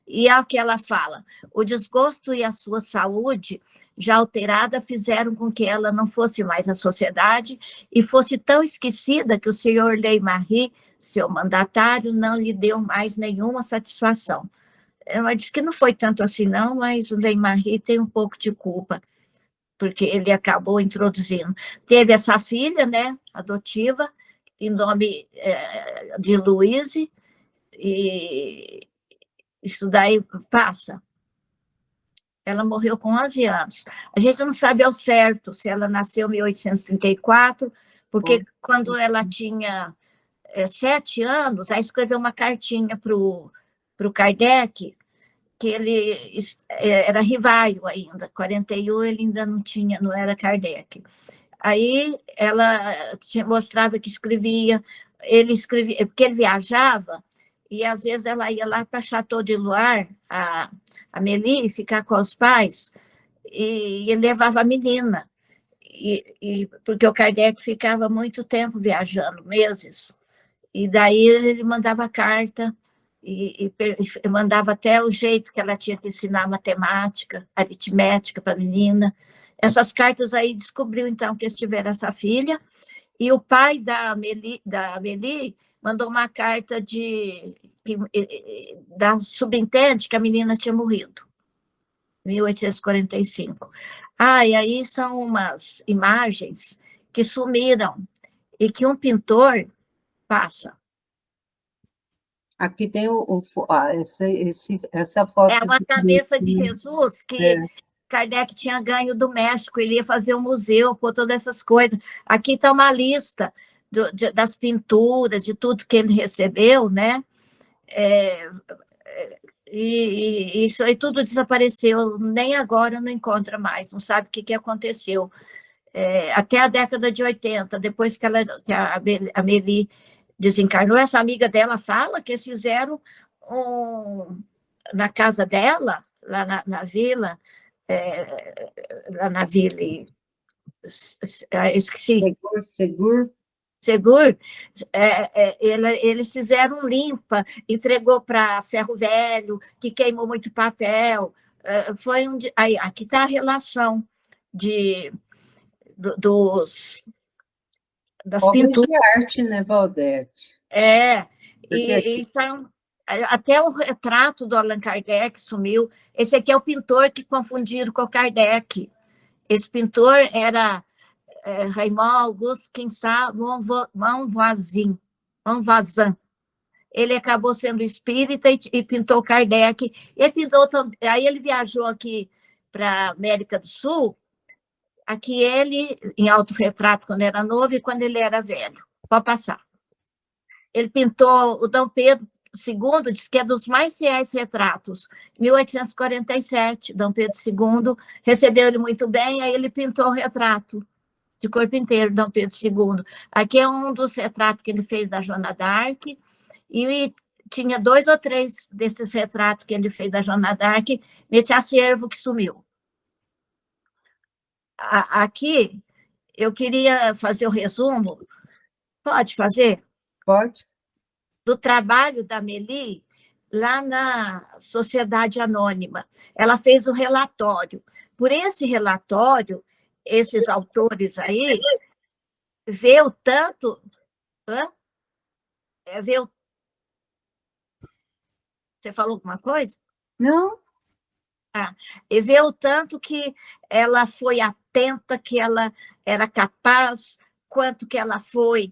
S5: E é o que ela fala: o desgosto e a sua saúde já alterada fizeram com que ela não fosse mais a sociedade e fosse tão esquecida que o senhor Ley-Marie, seu mandatário, não lhe deu mais nenhuma satisfação. Ela disse que não foi tanto assim, não, mas o Ley-Marie tem um pouco de culpa, porque ele acabou introduzindo. Teve essa filha, né, adotiva, em nome de Louise, e isso daí passa. Ela morreu com 11 anos. A gente não sabe ao certo se ela nasceu em 1834, porque quando ela tinha 7 anos, aí escreveu uma cartinha para o Kardec, que ele era Rivaio ainda, 41 ele ainda não era Kardec. Aí ela mostrava que ele escrevia, porque ele viajava, e às vezes ela ia lá para Chateau de Loire, a Amélie, ficar com os pais, e ele levava a menina, porque o Kardec ficava muito tempo viajando, meses, e daí ele mandava carta, e mandava até o jeito que ela tinha que ensinar matemática, aritmética para a menina, Essas cartas aí descobriu, então, que eles tiveram essa filha, e o pai da Amélie mandou uma carta da subentende que a menina tinha morrido, 1845. E aí são umas imagens que sumiram e que um pintor passa.
S1: Aqui tem essa foto.
S5: É uma cabeça de Jesus que Kardec tinha ganho do México, ele ia fazer um museu, por todas essas coisas. Aqui está uma lista das pinturas, de tudo que ele recebeu, né? E isso aí tudo desapareceu, nem agora não encontra mais, não sabe o que aconteceu. Até a década de 80, depois que a Amélie desencarnou, essa amiga dela fala que eles fizeram na casa dela, lá na vila, lá na vila, esqueci. Seguro, eles fizeram limpa, entregou para Ferro Velho, que queimou muito papel. Aí, aqui está a relação das
S1: obras
S5: pinturas.
S1: de arte, né, Valdete?
S5: Então, até o retrato do Allan Kardec sumiu. Esse aqui é o pintor que confundiram com o Kardec. Esse pintor era Raymond Auguste Quinçat Monvoisin. Ele acabou sendo espírita e pintou Kardec. Aí ele viajou aqui para a América do Sul, aqui ele, em autorretrato quando era novo e quando ele era velho. Pode passar. Ele pintou o Dom Pedro II, diz que é dos mais fiéis retratos. 1847, Dom Pedro II recebeu ele muito bem, aí ele pintou o retrato de corpo inteiro, Dom Pedro II. Aqui é um dos retratos que ele fez da Joana d'Arc, e tinha 2 ou 3 desses retratos que ele fez da Joana d'Arc nesse acervo que sumiu. Aqui, eu queria fazer o resumo. Pode fazer?
S1: Pode.
S5: Do trabalho da Amélie lá na Sociedade Anônima. Ela fez o relatório. Por esse relatório, esses autores aí vê o tanto... Você falou alguma coisa?
S1: Não.
S5: E vê o tanto que ela foi atenta, que ela era capaz, quanto que ela foi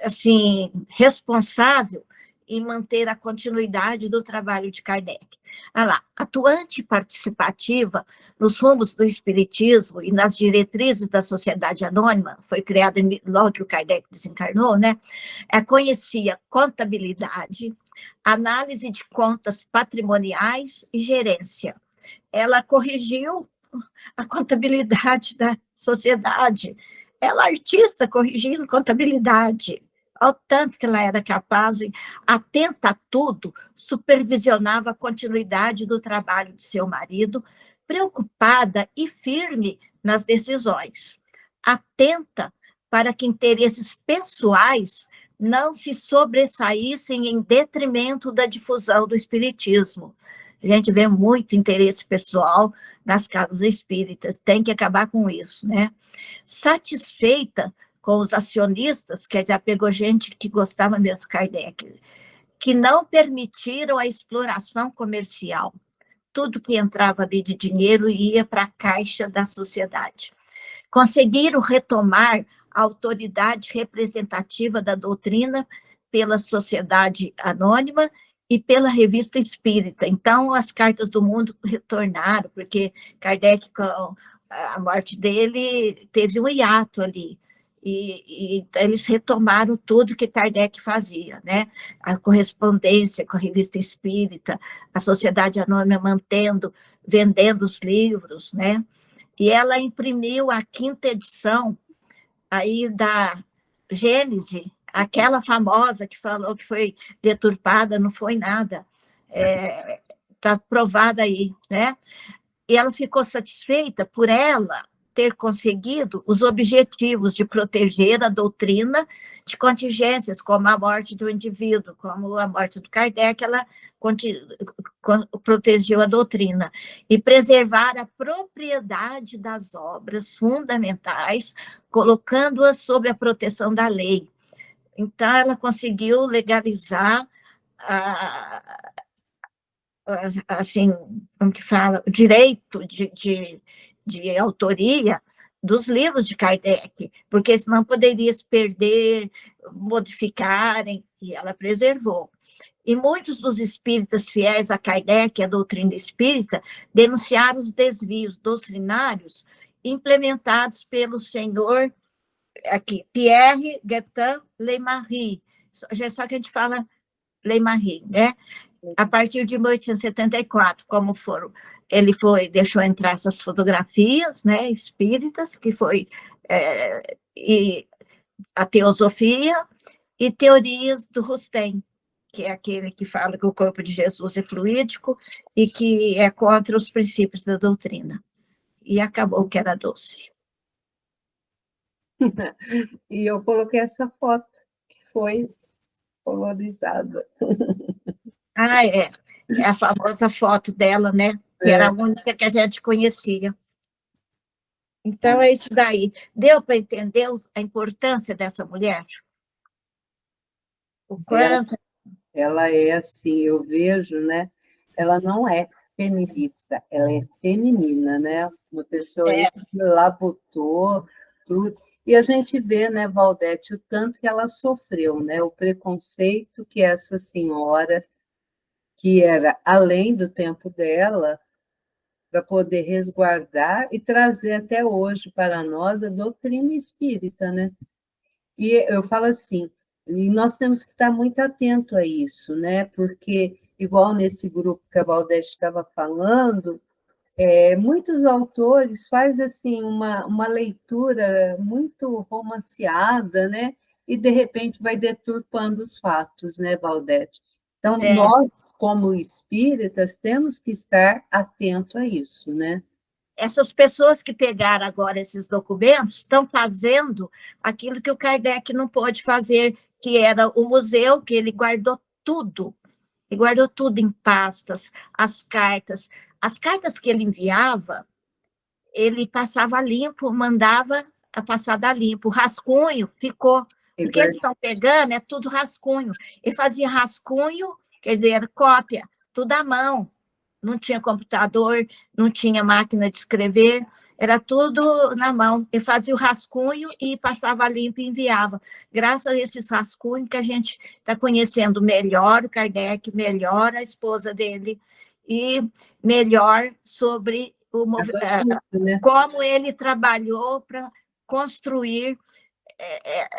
S5: assim, responsável em manter a continuidade do trabalho de Kardec. Atuante e participativa nos rumos do espiritismo e nas diretrizes da Sociedade Anônima, foi criada logo que o Kardec desencarnou, né? Conhecia contabilidade, análise de contas patrimoniais e gerência. Ela corrigiu a contabilidade da sociedade. Ela, artista, corrigindo contabilidade. Ao tanto que ela era capaz, atenta a tudo, supervisionava a continuidade do trabalho de seu marido, preocupada e firme nas decisões. Atenta para que interesses pessoais não se sobressaíssem em detrimento da difusão do espiritismo. A gente vê muito interesse pessoal nas casas espíritas, tem que acabar com isso, né? Satisfeita com os acionistas, que já pegou gente que gostava mesmo do Kardec, que não permitiram a exploração comercial. Tudo que entrava ali de dinheiro ia para a caixa da sociedade. Conseguiram retomar a autoridade representativa da doutrina pela Sociedade Anônima e pela Revista Espírita. Então, as cartas do mundo retornaram, porque Kardec, com a morte dele, teve um hiato ali. E eles retomaram tudo que Kardec fazia, né? A correspondência com a Revista Espírita, a Sociedade Anônima vendendo os livros, né? E ela imprimiu a 5ª edição aí da Gênese, aquela famosa que falou que foi deturpada, não foi nada. Está provada aí, né? E ela ficou satisfeita por ela ter conseguido os objetivos de proteger a doutrina de contingências, como a morte do indivíduo, como a morte do Kardec, ela protegeu a doutrina, e preservar a propriedade das obras fundamentais, colocando-as sob a proteção da lei. Então, ela conseguiu legalizar assim, como que fala, o direito de autoria dos livros de Kardec, porque senão poderia se perder, modificarem, e ela preservou. E muitos dos espíritas fiéis a Kardec e a doutrina espírita denunciaram os desvios doutrinários implementados pelo senhor aqui, Pierre Gaetan Leymarie, só que a gente fala Leymarie, né? A partir de 1874, como foram, ele deixou entrar essas fotografias, né, espíritas, que foi e a teosofia e teorias do Rustem, que é aquele que fala que o corpo de Jesus é fluídico e que é contra os princípios da doutrina. E acabou que era doce.
S1: E eu coloquei essa foto, que foi colorizada.
S5: Ah, é a famosa foto dela, né? Que era a única que a gente conhecia. Então, é isso daí. Deu para entender a importância dessa mulher? O quanto...
S1: Ela é assim, eu vejo, né? Ela não é feminista, ela é feminina, né? Uma pessoa que labutou tudo. E a gente vê, né, Valdete, o tanto que ela sofreu, né? O preconceito que essa senhora, que era além do tempo dela, para poder resguardar e trazer até hoje para nós a doutrina espírita, né? E eu falo assim, e nós temos que estar muito atento a isso, né? Porque, igual nesse grupo que a Valdete estava falando, muitos autores fazem assim, uma leitura muito romanceada, né? E, de repente, vai deturpando os fatos, né, Valdete? Então, nós, como espíritas, temos que estar atento a isso, né?
S5: Essas pessoas que pegaram agora esses documentos estão fazendo aquilo que o Kardec não pôde fazer, que era o museu, que ele guardou tudo. Ele guardou tudo em pastas, as cartas. As cartas que ele enviava, ele passava limpo, mandava a passada limpo. O rascunho ficou, porque eles estão pegando, é tudo rascunho. Ele fazia rascunho, quer dizer, era cópia, tudo à mão. Não tinha computador, não tinha máquina de escrever, era tudo na mão. Ele fazia o rascunho e passava limpo e enviava. Graças a esses rascunhos que a gente está conhecendo melhor o Kardec, melhor a esposa dele, e melhor sobre como ele trabalhou para construir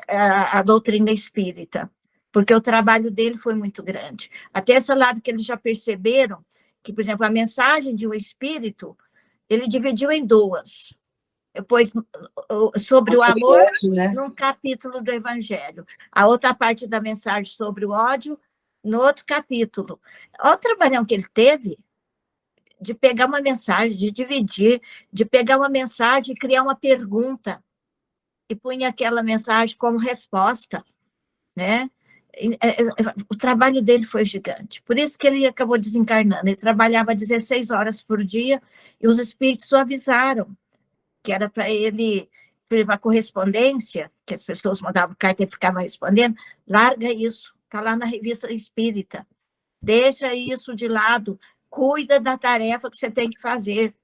S5: a doutrina espírita, porque o trabalho dele foi muito grande. Até esse lado que eles já perceberam, que, por exemplo, a mensagem de um espírito, ele dividiu em duas. Depois, sobre o amor, num capítulo do Evangelho. A outra parte da mensagem sobre o ódio, no outro capítulo. Olha o trabalhão que ele teve de pegar uma mensagem, de dividir, de pegar uma mensagem e criar uma pergunta, e punha aquela mensagem como resposta, né? O trabalho dele foi gigante, por isso que ele acabou desencarnando. Ele trabalhava 16 horas por dia, e os espíritos o avisaram que era para ele, a correspondência, que as pessoas mandavam carta e ficavam respondendo, larga isso, está lá na revista espírita, deixa isso de lado, cuida da tarefa que você tem que fazer.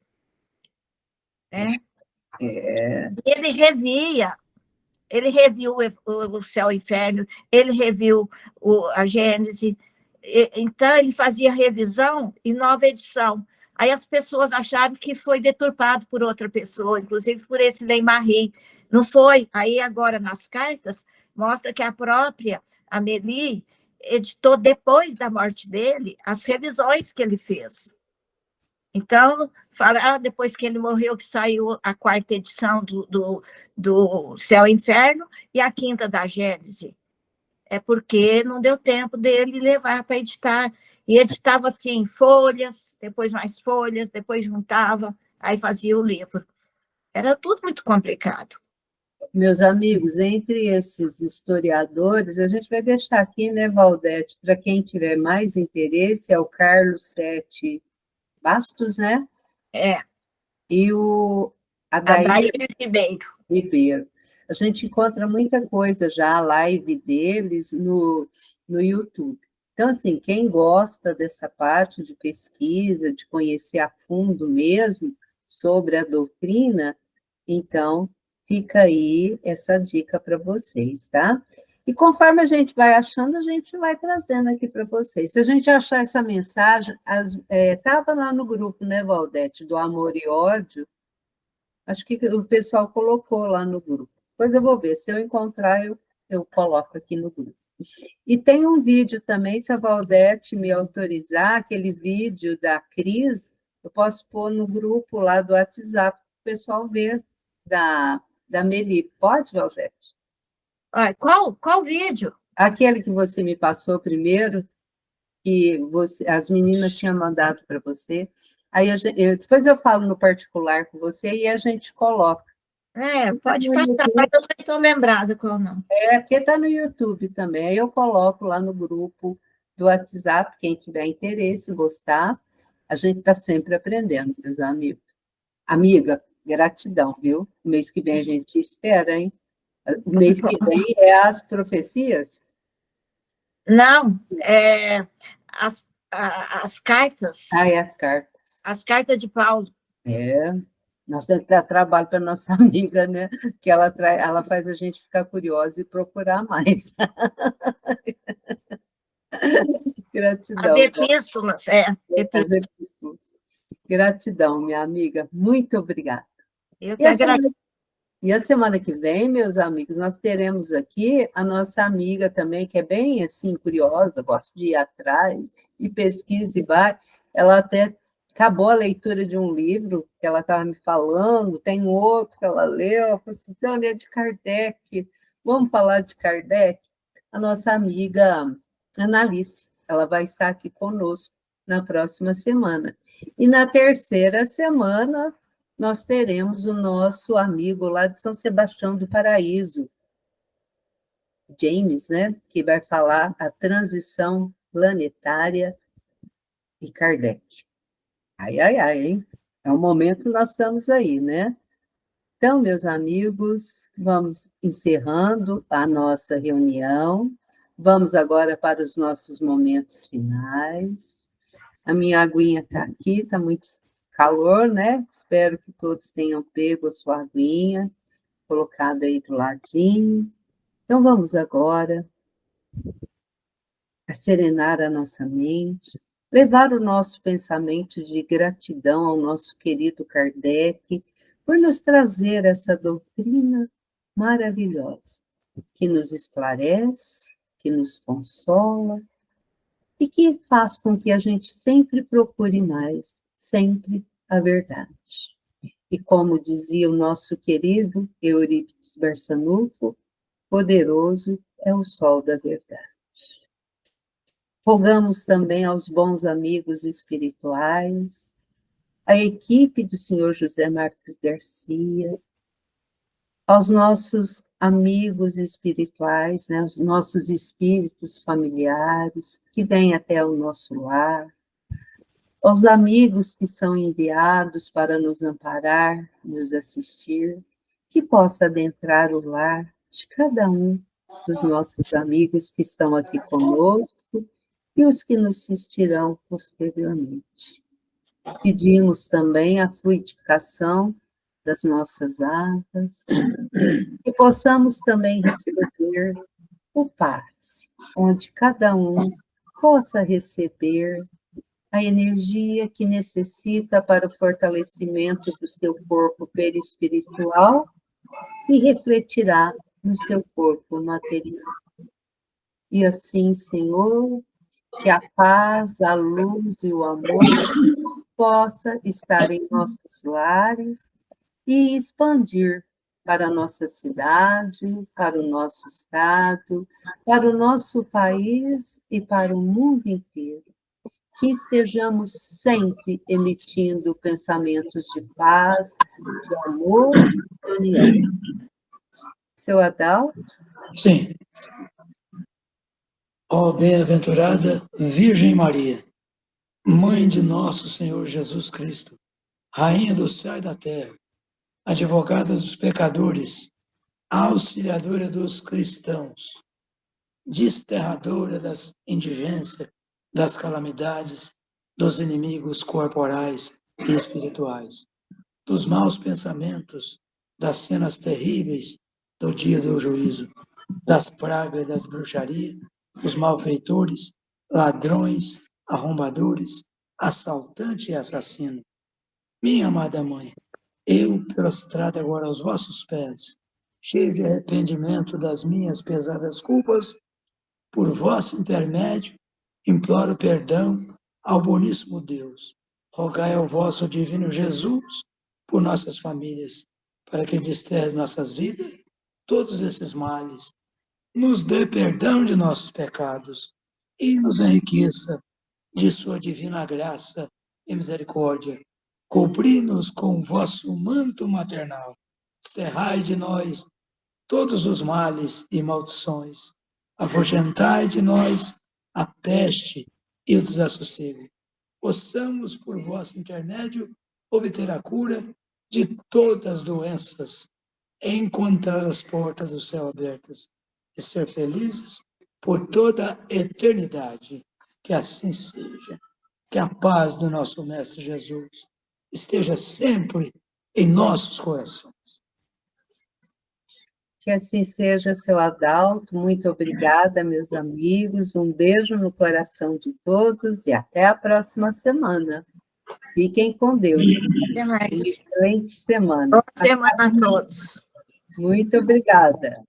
S5: Né? Ele revia, ele reviu o Céu e o Inferno, ele reviu a Gênese, então ele fazia revisão e nova edição. Aí as pessoas acharam que foi deturpado por outra pessoa, inclusive por esse Leymarie. Não foi. Aí agora nas cartas mostra que a própria Amélie editou depois da morte dele as revisões que ele fez. Então, fala, depois que ele morreu, que saiu a 4ª edição do Céu e Inferno e a 5ª da Gênese. É porque não deu tempo dele levar para editar. E editava assim, folhas, depois mais folhas, depois juntava, aí fazia o livro. Era tudo muito complicado.
S1: Meus amigos, entre esses historiadores, a gente vai deixar aqui, né, Valdete, para quem tiver mais interesse, é o Carlos Sete Bastos, né?
S5: É,
S1: E o
S5: Adair
S1: Adair
S5: Ribeiro.
S1: Ribeiro. A gente encontra muita coisa já, a live deles no YouTube. Então, assim, quem gosta dessa parte de pesquisa, de conhecer a fundo mesmo sobre a doutrina, então fica aí essa dica para vocês, tá? E conforme a gente vai achando, a gente vai trazendo aqui para vocês. Se a gente achar essa mensagem, estava lá no grupo, né, Valdete, do Amor e Ódio, acho que o pessoal colocou lá no grupo. Depois eu vou ver, se eu encontrar, eu coloco aqui no grupo. E tem um vídeo também, se a Valdete me autorizar, aquele vídeo da Cris, eu posso pôr no grupo lá do WhatsApp, para o pessoal ver da Meli. Pode, Valdete?
S5: Olha, qual vídeo?
S1: Aquele que você me passou primeiro, que as meninas tinham mandado para você. Aí depois eu falo no particular com você e a gente coloca.
S5: Pode passar, mas eu não estou lembrada qual não.
S1: Porque está no YouTube também. Aí eu coloco lá no grupo do WhatsApp, quem tiver interesse, gostar. A gente está sempre aprendendo, meus amigos. Amiga, gratidão, viu? O mês que vem a gente espera, hein? O mês que vem é as profecias?
S5: Não, as cartas.
S1: É as cartas.
S5: As cartas de Paulo.
S1: Nós temos que dar trabalho para nossa amiga, né? Que ela faz a gente ficar curiosa e procurar mais. Gratidão.
S5: As epístolas,
S1: epístolas. Gratidão, minha amiga. Muito obrigada.
S5: Eu que agradeço.
S1: E a semana que vem, meus amigos, nós teremos aqui a nossa amiga também, que é bem assim, curiosa, gosta de ir atrás, e pesquisa e vai. Ela até acabou a leitura de um livro que ela estava me falando, tem outro que ela leu, ela falou assim, então, é de Kardec. Vamos falar de Kardec? A nossa amiga Analice, ela vai estar aqui conosco na próxima semana. E na terceira semana, nós teremos o nosso amigo lá de São Sebastião do Paraíso, James, né, que vai falar a transição planetária e Kardec. Ai, ai, ai, hein? É o momento que nós estamos aí, né? Então, meus amigos, vamos encerrando a nossa reunião. Vamos agora para os nossos momentos finais. A minha aguinha está aqui, está muito calor, né? Espero que todos tenham pego a sua aguinha, colocado aí do ladinho. Então, vamos agora a serenar a nossa mente, levar o nosso pensamento de gratidão ao nosso querido Kardec por nos trazer essa doutrina maravilhosa, que nos esclarece, que nos consola e que faz com que a gente sempre procure mais, sempre a verdade. E como dizia o nosso querido Eurípides Barçanufo, poderoso é o sol da verdade. Rogamos também aos bons amigos espirituais, à equipe do senhor José Marques Garcia, aos nossos amigos espirituais, né, os nossos espíritos familiares que vêm até o nosso lar, aos amigos que são enviados para nos amparar, nos assistir, que possa adentrar o lar de cada um dos nossos amigos que estão aqui conosco e os que nos assistirão posteriormente. Pedimos também a fluidificação das nossas águas, que possamos também receber o passe, onde cada um possa receber a energia que necessita para o fortalecimento do seu corpo perispiritual e refletirá no seu corpo material. E assim, Senhor, que a paz, a luz e o amor possa estar em nossos lares e expandir para a nossa cidade, para o nosso estado, para o nosso país e para o mundo inteiro. que estejamos sempre emitindo pensamentos de paz, de amor e de união. Seu Adalto?
S6: Sim. Ó bem-aventurada Virgem Maria, Mãe de nosso Senhor Jesus Cristo, Rainha do céu e da terra, advogada dos pecadores, auxiliadora dos cristãos, desterradora das indigências, das calamidades, dos inimigos corporais e espirituais, dos maus pensamentos, das cenas terríveis do dia do juízo, das pragas e das bruxarias, dos malfeitores, ladrões, arrombadores, assaltante e assassino. Minha amada mãe, eu, prostrado agora aos vossos pés, cheio de arrependimento das minhas pesadas culpas, por vosso intermédio, imploro perdão ao boníssimo Deus. Rogai ao vosso divino Jesus por nossas famílias, para que desterre de nossas vidas todos esses males, nos dê perdão de nossos pecados e nos enriqueça de sua divina graça e misericórdia. Cobri-nos com o vosso manto maternal, desterrai de nós todos os males e maldições, afugentai de nós a peste e o desassossego. Possamos, por vosso intermédio, obter a cura de todas as doenças, encontrar as portas do céu abertas e ser felizes por toda a eternidade. Que assim seja. Que a paz do nosso Mestre Jesus esteja sempre em nossos corações.
S1: Que assim seja, seu Adalto. Muito obrigada, meus amigos. Um beijo no coração de todos e até a próxima semana. Fiquem com Deus.
S5: Até mais.
S1: Excelente semana.
S5: Boa semana a todos.
S1: Muito obrigada.